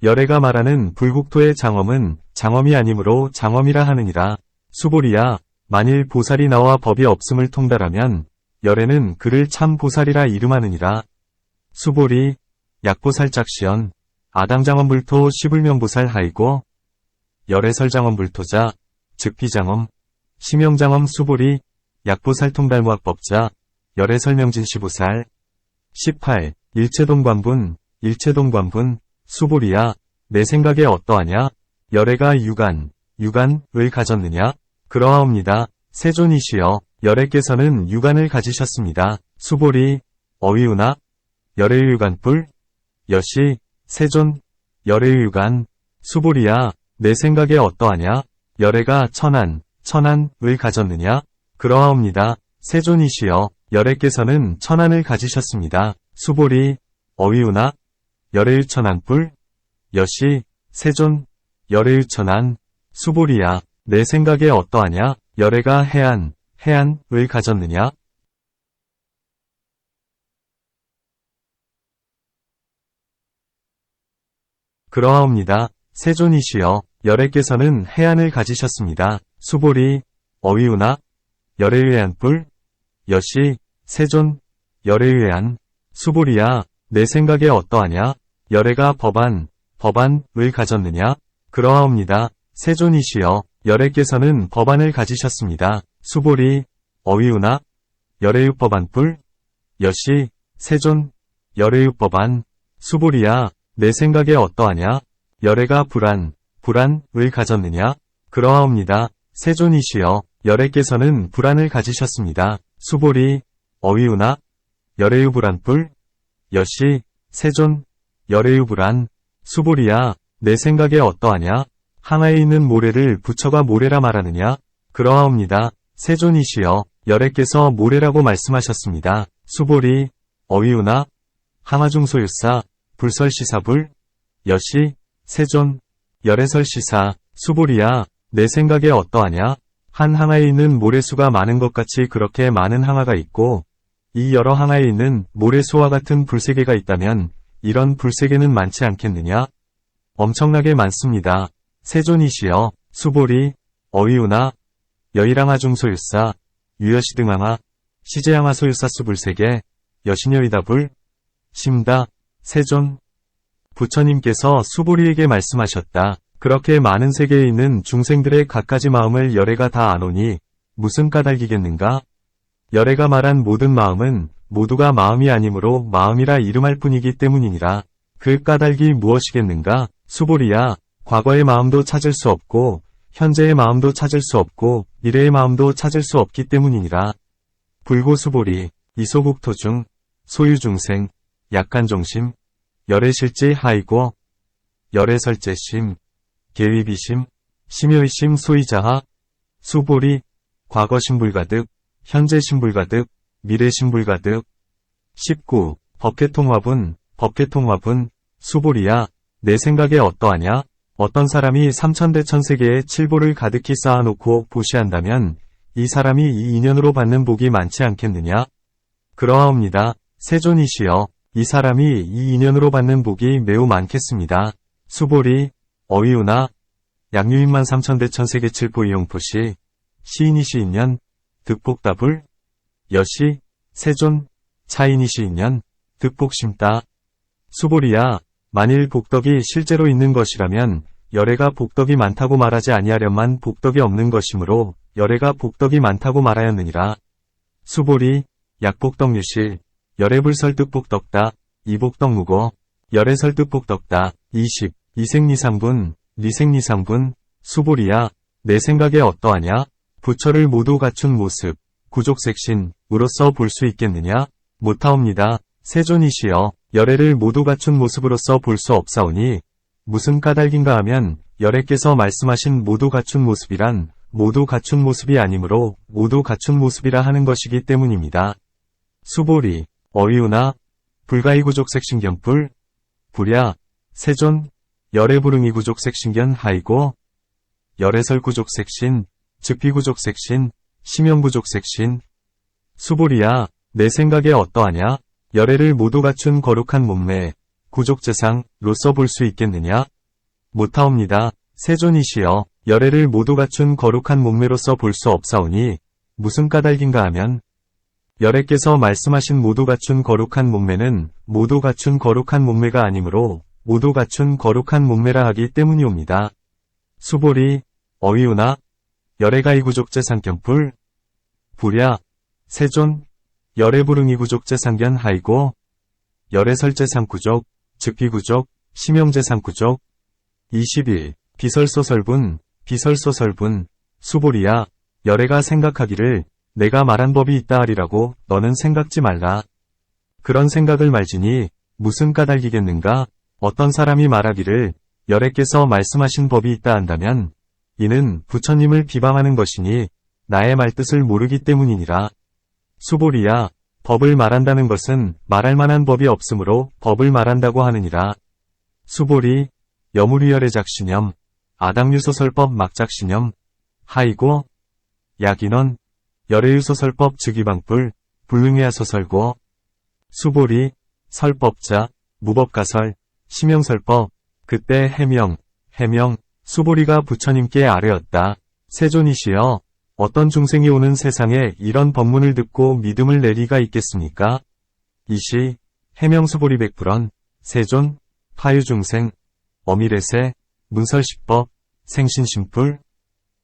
S1: 열애가 말하는 불국토의 장엄은 장엄이 아니므로 장엄이라 하느니라. 수보리야, 만일 보살이 나와 법이 없음을 통달하면 열애는 그를 참 보살이라 이름하느니라. 수보리, 약보살작시연, 아당장엄불토 시불명보살 하이고. 열애설장엄불토자, 즉피장엄, 심형장엄 수보리, 약보살통달무학법자, 열애설명진시보살. 18. 일체동관분, 수보리야, 내 생각에 어떠하냐? 열애가 유관을 가졌느냐? 그러하옵니다. 세존이시여, 열애께서는 유관을 가지셨습니다. 수보리, 어위우나, 열애의 유관뿔, 여시, 세존, 열애의 유관, 수보리야, 내 생각에 어떠하냐? 열애가 천안을 가졌느냐? 그러하옵니다. 세존이시여, 열애께서는 천안을 가지셨습니다. 수보리, 어위우나, 열애의 천안뿔, 여시, 세존, 열애의 천안, 수보리야, 내 생각에 어떠하냐? 열애가 해안을 가졌느냐? 그러하옵니다. 세존이시여, 열애께서는 해안을 가지셨습니다. 수보리, 어위우나, 열애의 해안뿔, 여시, 세존, 열애의 해안, 수보리야, 내 생각에 어떠하냐? 열애가 법안을 가졌느냐? 그러하옵니다. 세존이시여, 열애께서는 법안을 가지셨습니다. 수보리, 어위우나, 열애의 법안뿔, 여시, 세존, 열애의 법안, 수보리야, 내 생각에 어떠하냐? 열애가 불안을 가졌느냐? 그러하옵니다. 세존이시여, 열애께서는 불안을 가지셨습니다. 수보리, 어위우나, 열애의 불안뿔, 여시, 세존, 열애의 불안, 수보리야, 내 생각에 어떠하냐? 항아에 있는 모래를 부처가 모래라 말하느냐? 그러하옵니다. 세존이시여, 열애께서 모래라고 말씀하셨습니다. 수보리, 어위우나, 항아중소유사, 불설시사불, 여시, 세존, 열애설시사, 수보리야, 내 생각에 어떠하냐? 한 항아에 있는 모래수가 많은 것 같이 그렇게 많은 항아가 있고, 이 여러 항아에 있는 모래수와 같은 불세계가 있다면, 이런 불세계는 많지 않겠느냐? 엄청나게 많습니다. 세존이시여, 수보리, 어위우나, 여일항아 중소유사, 유여시 등항아, 시제항아 소유사 수불세계, 여신여이다불, 심다, 세존. 부처님께서 수보리에게 말씀하셨다. 그렇게 많은 세계에 있는 중생들의 갖가지 마음을 열애가 다 아노니 무슨 까닭이겠는가? 열애가 말한 모든 마음은 모두가 마음이 아니므로 마음이라 이름할 뿐이기 때문이니라. 그 까닭이 무엇이겠는가? 수보리야, 과거의 마음도 찾을 수 없고 현재의 마음도 찾을 수 없고 미래의 마음도 찾을 수 없기 때문이니라. 불고수보리, 이소국토중, 소유중생, 약간종심, 열애실지 하이고, 열애설제심, 계위비심, 심요의심 소이자하, 수보리, 과거심불가득, 현재심불가득, 미래심불가득. 19. 법계통화분, 수보리야, 내 생각에 어떠하냐? 어떤 사람이 삼천대천세계에 칠보를 가득히 쌓아놓고 보시한다면 이 사람이 이 인연으로 받는 복이 많지 않겠느냐? 그러하옵니다. 세존이시여, 이 사람이 이 인연으로 받는 복이 매우 많겠습니다. 수보리, 어위우나, 양유인만 삼천대천세계 칠보이용포시, 시인이시인연, 득복다불, 여시, 세존, 차인이시인연, 득복심따. 수보리야, 만일 복덕이 실제로 있는 것이라면 열애가 복덕이 많다고 말하지 아니하련만 복덕이 없는 것이므로 열애가 복덕이 많다고 말하였느니라. 수보리, 약복덕유실, 열애불설득복덕다, 이복덕무고, 열애설득복덕다. 20. 이생리상분, 리생리상분, 수보리야, 내 생각에 어떠하냐? 부처를 모두 갖춘 모습, 구족색신으로서 볼 수 있겠느냐? 못하옵니다. 세존이시여, 열애를 모두 갖춘 모습으로서 볼 수 없사오니 무슨 까닭인가 하면 열애께서 말씀하신 모두 갖춘 모습이란 모두 갖춘 모습이 아니므로 모두 갖춘 모습이라 하는 것이기 때문입니다. 수보리, 어위우나, 불가이구족색신견뿔, 불야, 세존, 열애부릉이구족색신견 하이고, 열애설구족색신, 즉비구족색신, 심영구족색신. 수보리야, 내 생각에 어떠하냐? 열애를 모두 갖춘 거룩한 몸매, 구족재상로서 볼 수 있겠느냐? 못하옵니다. 세존이시여, 열애를 모두 갖춘 거룩한 몸매로서 볼 수 없사오니 무슨 까닭인가 하면 열애께서 말씀하신 모두 갖춘 거룩한 몸매는 모두 갖춘 거룩한 몸매가 아니므로 모두 갖춘 거룩한 몸매라 하기 때문이옵니다. 수보리, 어위우나, 열애가이구족재상견뿔, 불야, 세존, 열애부릉이구족재상견 하이고, 열애설재상구족, 즉비구족, 심영재상구족. 21. 비설소설분, 비설소설분, 수보리야, 열애가 생각하기를 내가 말한 법이 있다 하리라고 너는 생각지 말라. 그런 생각을 말지니 무슨 까닭이겠는가? 어떤 사람이 말하기를 열애께서 말씀하신 법이 있다 한다면 이는 부처님을 비방하는 것이니 나의 말뜻을 모르기 때문이니라. 수보리야, 법을 말한다는 것은 말할 만한 법이 없으므로 법을 말한다고 하느니라. 수보리, 여무리열의 작신염, 아당유소설법 막작신염, 하이고, 야긴원, 열애유소설법 즉위방불, 불능해야 소설고, 수보리, 설법자, 무법가설, 심형설법, 그때 해명, 수보리가 부처님께 아뢰었다. 세존이시여, 어떤 중생이 오는 세상에 이런 법문을 듣고 믿음을 낼 리가 있겠습니까? 이시, 해명수보리 백불언, 세존, 파유중생, 어미레세, 문설식법, 생신심불.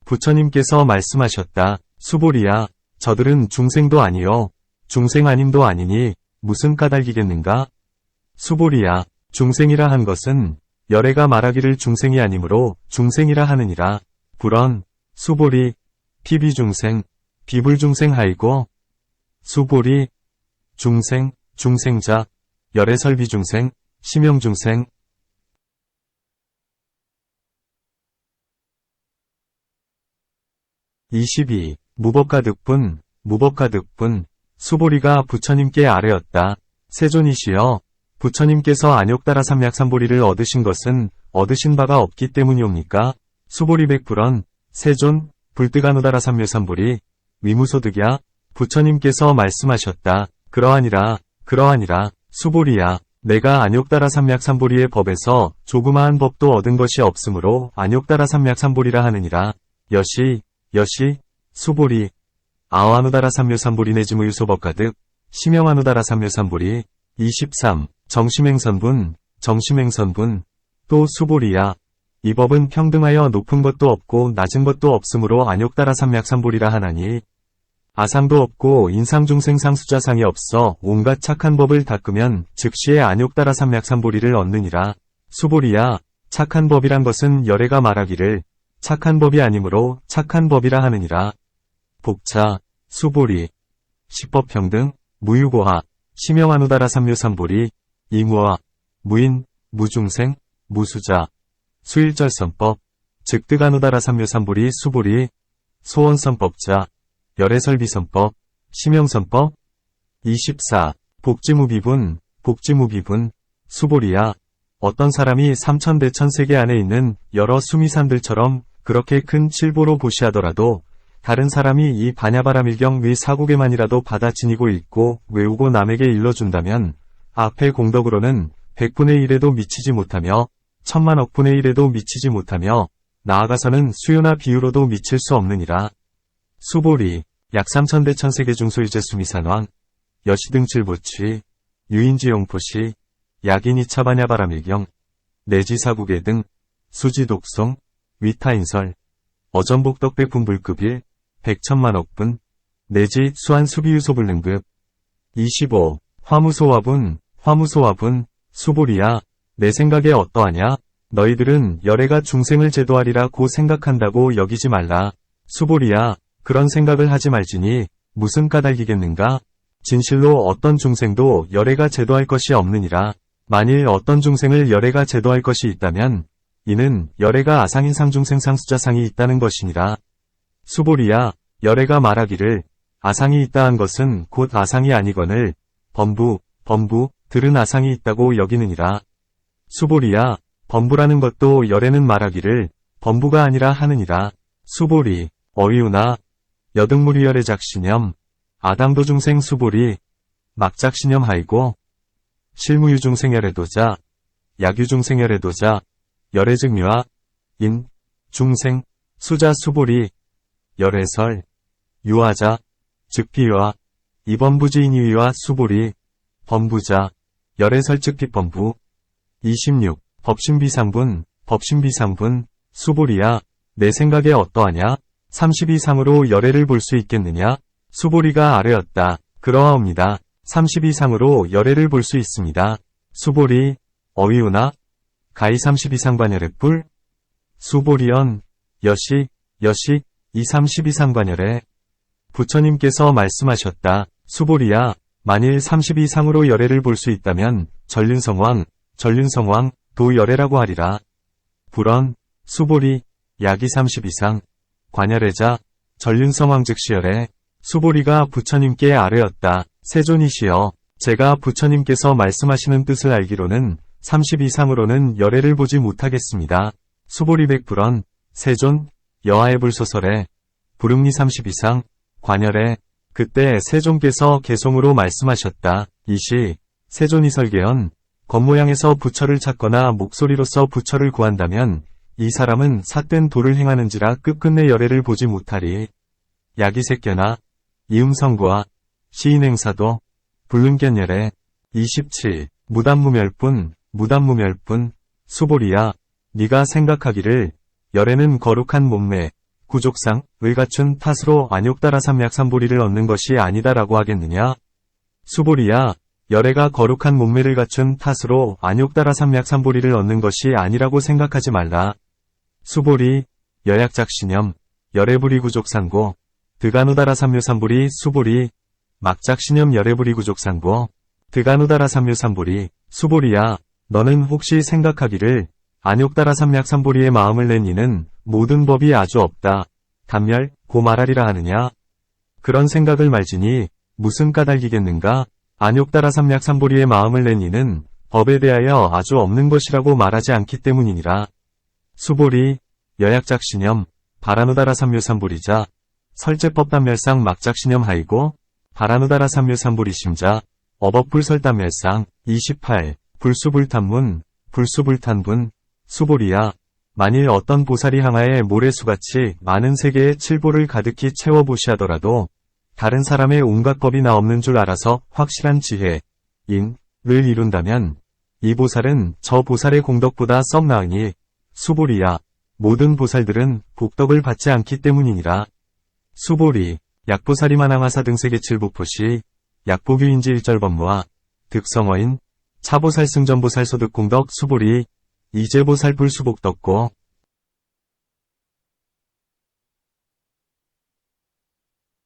S1: 부처님께서 말씀하셨다. 수보리야, 저들은 중생도 아니요, 중생 아님도 아니니 무슨 까닭이겠는가? 수보리야, 중생이라 한 것은 열애가 말하기를 중생이 아니므로 중생이라 하느니라. 불언, 수보리, 피비중생, 비불중생 하이고, 수보리, 중생, 중생자, 열애설비중생, 심형중생. 22. 무법가득분, 무법가득분, 수보리가 부처님께 아뢰었다. 세존이시여, 부처님께서 안욕따라 삼약삼보리를 얻으신 것은 얻으신 바가 없기 때문이옵니까? 수보리 백불언, 세존, 불뜨가노다라 삼묘삼보리, 위무소득야, 부처님께서 말씀하셨다. 그러하니라, 수보리야, 내가 안욕따라 삼약삼보리의 법에서 조그마한 법도 얻은 것이 없으므로 안욕따라 삼약삼보리라 하느니라. 여시, 수보리, 아와누다라 삼묘삼보리 내지무유소법 가득, 심영아누다라 삼묘삼보리. 23. 정심행선분, 또 수보리야. 이 법은 평등하여 높은 것도 없고 낮은 것도 없으므로 안욕따라 삼약삼보리라 하나니, 아상도 없고 인상중생 상수자상이 없어 온갖 착한 법을 닦으면 즉시에 안욕따라 삼약삼보리를 얻느니라. 수보리야, 착한 법이란 것은 열애가 말하기를 착한 법이 아니므로 착한 법이라 하느니라. 복차, 수보리, 식법평등, 무유고하, 심영아누다라 삼묘삼보리, 이무와, 무인, 무중생, 무수자, 수일절선법, 즉득아누다라 삼묘삼보리 수보리, 소원선법자, 열애설비선법, 심형선법. 24. 복지무비분, 수보리야. 어떤 사람이 삼천대천세계 안에 있는 여러 수미산들처럼 그렇게 큰 칠보로 보시하더라도 다른 사람이 이 반야바라밀경 위 사국에만이라도 받아 지니고 읽고 외우고 남에게 일러준다면 앞에 공덕으로는 100분의 1에도 미치지 못하며 1000만억분의 1에도 미치지 못하며 나아가서는 수요나 비유로도 미칠 수 없느니라. 수보리, 약 3000대천세계 중소유제 수미산왕, 여시등칠보취, 유인지용포시, 약인이차반야바라밀경, 내지사국에 등, 수지독송, 위타인설, 어전복덕백분불급일, 100천만억분, 내지 수한수비유소불능급. 25. 화무소화분, 수보리야. 내 생각에 어떠하냐? 너희들은 열애가 중생을 제도하리라고 생각한다고 여기지 말라. 수보리야, 그런 생각을 하지 말지니 무슨 까닭이겠는가? 진실로 어떤 중생도 열애가 제도할 것이 없느니라. 만일 어떤 중생을 열애가 제도할 것이 있다면 이는 열애가 아상인 상중생 상수자상이 있다는 것이니라. 수보리야, 열애가 말하기를 아상이 있다 한 것은 곧 아상이 아니거늘 범부들은 아상이 있다고 여기느니라. 수보리야, 범부라는 것도 열애는 말하기를 범부가 아니라 하느니라. 수보리, 어이우나, 여등무리열의 작신염, 아당도중생 수보리, 막작신염 하이고, 실무유중생열애도자, 약유중생열애도자, 열애즉류와, 인, 중생, 수자 수보리, 열애설, 유화자, 즉비유화, 이범부지인유위와 수보리, 범부자, 열애설 즉비범부. 26. 법신비상분, 수보리야. 내 생각에 어떠하냐? 30이상으로 열애를 볼 수 있겠느냐? 수보리가 아뢰었다. 그러하옵니다. 30이상으로 열애를 볼 수 있습니다. 수보리, 어이우나, 가히 30이상 관열애뿔, 수보리언, 여식, 2-32상 관열에 부처님께서 말씀하셨다. 수보리야, 만일 32상으로 열애를 볼 수 있다면 전륜성왕, 도 열애라고 하리라. 불언, 수보리, 약이 32상, 관열애자, 전륜성왕 즉시 열애. 수보리가 부처님께 아뢰었다. 세존이시여, 제가 부처님께서 말씀하시는 뜻을 알기로는 32상으로는 열애를 보지 못하겠습니다. 수보리 백불언, 세존, 여하의 불소설에 불응리 32상, 관열에 그때 세존께서 개송으로 말씀하셨다. 이시, 세존이 설계언, 겉모양에서 부처를 찾거나 목소리로서 부처를 구한다면 이 사람은 삿된 도를 행하는지라 끝끝내 열애를 보지 못하리. 약이색견아, 이음성구와 시인행사도, 불능견열에 27. 무단무멸뿐, 수보리야, 네가 생각하기를 열애는 거룩한 몸매, 구족상을 갖춘 탓으로 안욕다라삼약삼보리를 얻는 것이 아니다라고 하겠느냐? 수보리야, 열애가 거룩한 몸매를 갖춘 탓으로 안욕다라삼약삼보리를 얻는 것이 아니라고 생각하지 말라. 수보리, 여약작신염, 열애부리 구족상고, 드가누다라삼묘삼보리 수보리, 막작신염 열애부리 구족상고, 드가누다라삼묘삼보리, 수보리야, 너는 혹시 생각하기를 안욕다라삼약삼보리의 마음을 낸 이는 모든 법이 아주 없다. 단멸, 고 말하리라 하느냐? 그런 생각을 말지니 무슨 까닭이겠는가? 안욕다라삼약삼보리의 마음을 낸 이는 법에 대하여 아주 없는 것이라고 말하지 않기 때문이니라. 수보리, 여약작신염, 바라누다라삼묘삼보리자, 설제법단멸상 막작신염 하이고, 바라누다라삼묘삼보리심자, 어법불설단멸상, 28. 불수불탄문, 불수불탄분, 수보리야, 만일 어떤 보살이 항아에 모래수같이 많은 세계의 칠보를 가득히 채워보시하더라도 다른 사람의 온갖 법이나 없는 줄 알아서 확실한 지혜, 인을 이룬다면 이 보살은 저 보살의 공덕보다 썩 나으니 수보리야, 모든 보살들은 복덕을 받지 않기 때문이니라. 수보리, 약보살이만 항아사 등세계 칠보포시, 약보규인지 일절법무와 득성어인, 차보살 승전보살 소득공덕 수보리, 이제보살 불수복덕고,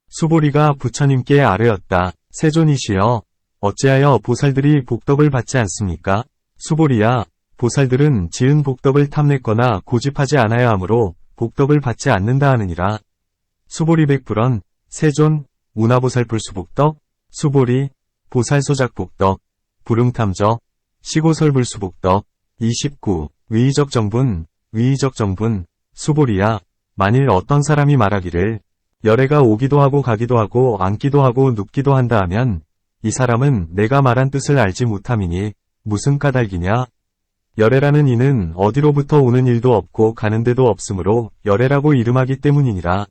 S1: 수보리가 부처님께 아뢰었다. 세존이시여, 어찌하여 보살들이 복덕을 받지 않습니까? 수보리야, 보살들은 지은 복덕을 탐냈거나 고집하지 않아야 하므로 복덕을 받지 않는다 하느니라. 수보리 백불언, 세존, 운하보살 불수복덕, 수보리, 보살소작복덕, 불응탐저, 시고설불수복덕, 29. 위의적 정분, 수보리야, 만일 어떤 사람이 말하기를 열애가 오기도 하고 가기도 하고 앉기도 하고 눕기도 한다 하면 이 사람은 내가 말한 뜻을 알지 못함이니 무슨 까닭이냐? 열애라는 이는 어디로부터 오는 일도 없고 가는 데도 없으므로 열애라고 이름하기 때문이니라.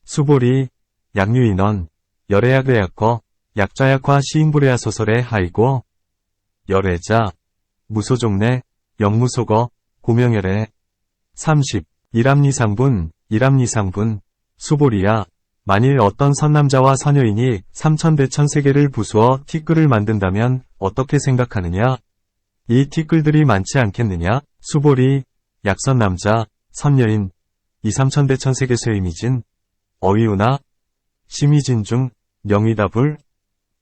S1: 수보리, 약류인원, 열애약외약거, 약좌약화 시인불애야 소설의 하이고, 열애자, 무소종내, 영무소거, 고명열애. 30. 일합리상분, 수보리야, 만일 어떤 선남자와 선여인이 삼천대천세계를 부수어 티끌을 만든다면 어떻게 생각하느냐? 이 티끌들이 많지 않겠느냐? 수보리, 약선남자, 선여인, 이삼천대천세계수의 이미진, 어휘우나, 심의진 중, 명의다불,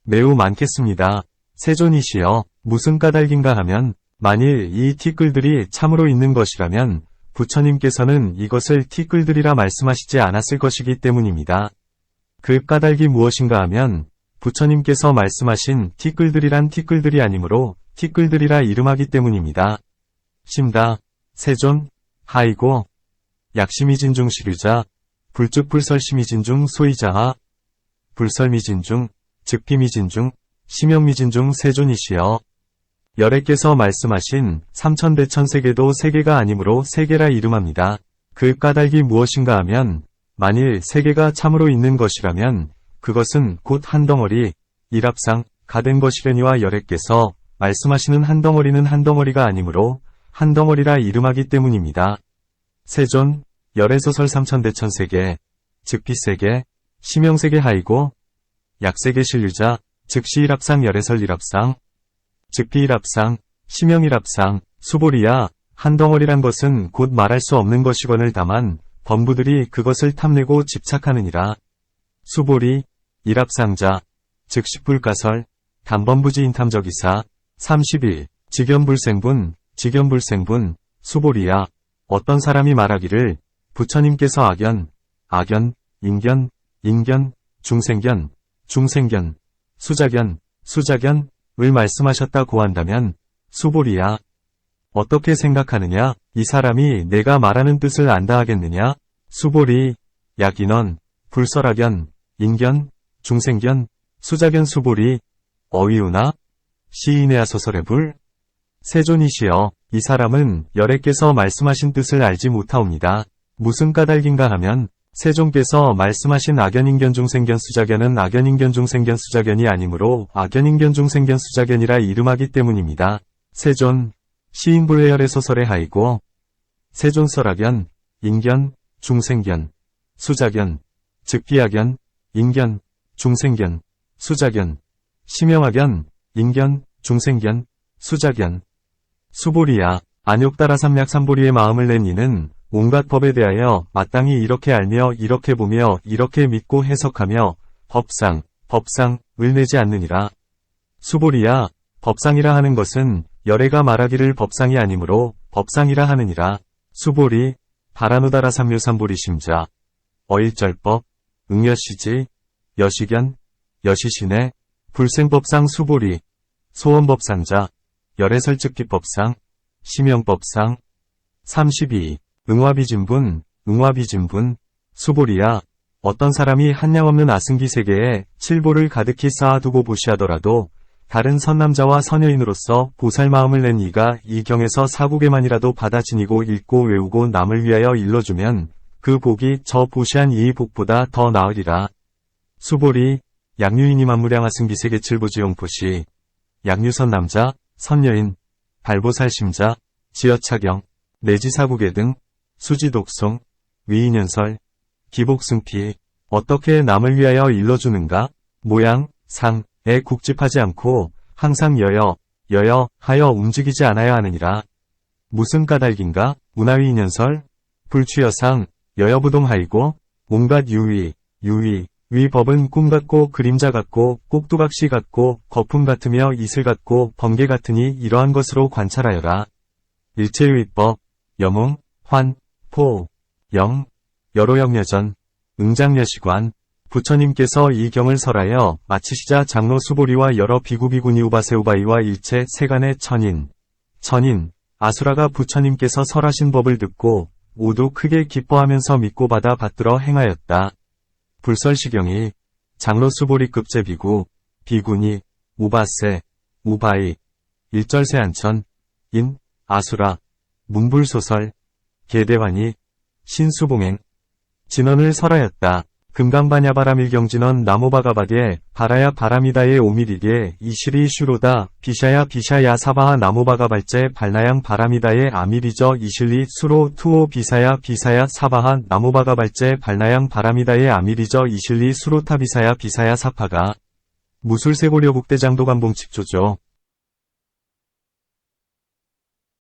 S1: 매우 많겠습니다. 세존이시여, 무슨 까닭인가 하면, 만일 이 티끌들이 참으로 있는 것이라면 부처님께서는 이것을 티끌들이라 말씀하시지 않았을 것이기 때문입니다. 그 까닭이 무엇인가 하면 부처님께서 말씀하신 티끌들이란 티끌들이 아니므로 티끌들이라 이름하기 때문입니다. 심다, 세존, 하이고, 약심이진 중 시류자, 불즉불설심이진 중 소이자하, 불설미진 중, 즉피미진 중, 심영미진 중 세존이시여. 열애께서 말씀하신 삼천대천세계도 세계가 아니므로 세계라 이름합니다. 그 까닭이 무엇인가 하면 만일 세계가 참으로 있는 것이라면 그것은 곧 한 덩어리, 일합상, 가된 것이려니와 열애께서 말씀하시는 한 덩어리는 한 덩어리가 아니므로 한 덩어리라 이름하기 때문입니다. 세존, 열애소설 삼천대천세계, 즉피세계, 심영세계 하이고, 약세계 신류자, 즉시 일합상 열애설 일합상, 즉피일합상, 심영일합상, 수보리야, 한 덩어리란 것은 곧 말할 수 없는 것이거늘 다만 범부들이 그것을 탐내고 집착하느니라. 수보리, 일합상자, 즉 십불가설, 단범부지 인탐적이사. 31. 직연불생분, 수보리야. 어떤 사람이 말하기를 부처님께서 악연, 인견, 중생견, 수작연을 말씀하셨다고 한다면 수보리야. 어떻게 생각하느냐? 이 사람이 내가 말하는 뜻을 안다 하겠느냐? 수보리, 약인원, 불설악연, 인견, 중생견, 수작연 수보리, 어위우나? 시인의 하소설의 불? 세존이시여, 이 사람은 열애께서 말씀하신 뜻을 알지 못하옵니다. 무슨 까닭인가 하면 세존께서 말씀하신 악연인견 중생견 수작연은 악연인견 중생견 수작연이 아니므로 악연인견 중생견 수작연이라 이름하기 때문입니다. 세존, 시인불회열의 소설의 하이고 세존설악연, 인견, 중생견, 수작연, 즉 비악연, 인견, 중생견, 수작연, 심형악연, 인견, 중생견, 수작연. 수보리야, 안욕따라 삼략삼보리의 마음을 낸 이는 온갖 법에 대하여 마땅히 이렇게 알며 이렇게 보며 이렇게 믿고 해석하며 법상을 내지 않느니라. 수보리야, 법상이라 하는 것은 열애가 말하기를 법상이 아니므로 법상이라 하느니라. 수보리, 바라누다라 삼류삼보리 심자, 어일절법, 응여시지, 여시견, 여시신의, 불생법상 수보리, 소원법상자, 열애설즉기법상, 심형법상. 32. 응화비진분, 수보리야. 어떤 사람이 한량없는 아승기 세계에 칠보를 가득히 쌓아두고 보시하더라도 다른 선남자와 선여인으로서 보살 마음을 낸 이가 이 경에서 사국에만이라도 받아 지니고 읽고 외우고 남을 위하여 일러주면 그 복이 저 보시한 이의 복보다 더 나으리라. 수보리, 약류인이 만무량 아승기 세계 칠보지용포시, 약류선 남자, 선여인, 발보살심자, 지여차경, 내지사국애 등, 수지독송, 위인연설, 기복승피, 어떻게 남을 위하여 일러주는가? 모양, 상에 국집하지 않고 항상 하여 움직이지 않아야 하느니라. 무슨 까닭인가? 문화위인연설, 불취여상, 여여부동하이고, 온갖 위 법은 꿈 같고 그림자 같고 꼭두각시 같고 거품 같으며 이슬 같고 번개 같으니 이러한 것으로 관찰하여라. 일체유의법, 여몽, 환, 포, 영, 여로영여전, 응장여시관. 부처님께서 이 경을 설하여 마치시자 장로 수보리와 여러 비구비구니 우바세우바이와 일체 세간의 천인, 아수라가 부처님께서 설하신 법을 듣고 모두 크게 기뻐하면서 믿고 받아 받들어 행하였다. 불설시경이 장로 수보리급 제비구, 비구니, 우바세, 우바이, 일절세 안천, 인, 아수라, 문불소설, 계대환이, 신수봉행, 진언을 설하였다. 금강바냐바라밀경진언 나모바가바디에 바라야 바라미다의 오미리리에 이시리 슈로다 비샤야 사바하 나모바가발제 발나양 바라미다의 아미리저 이실리 수로 투오 비사야 사바하 나모바가발제 발나양 바라미다의 아미리저 이실리 수로타 비사야 사파가 무술세고려 국대장도감봉칙조조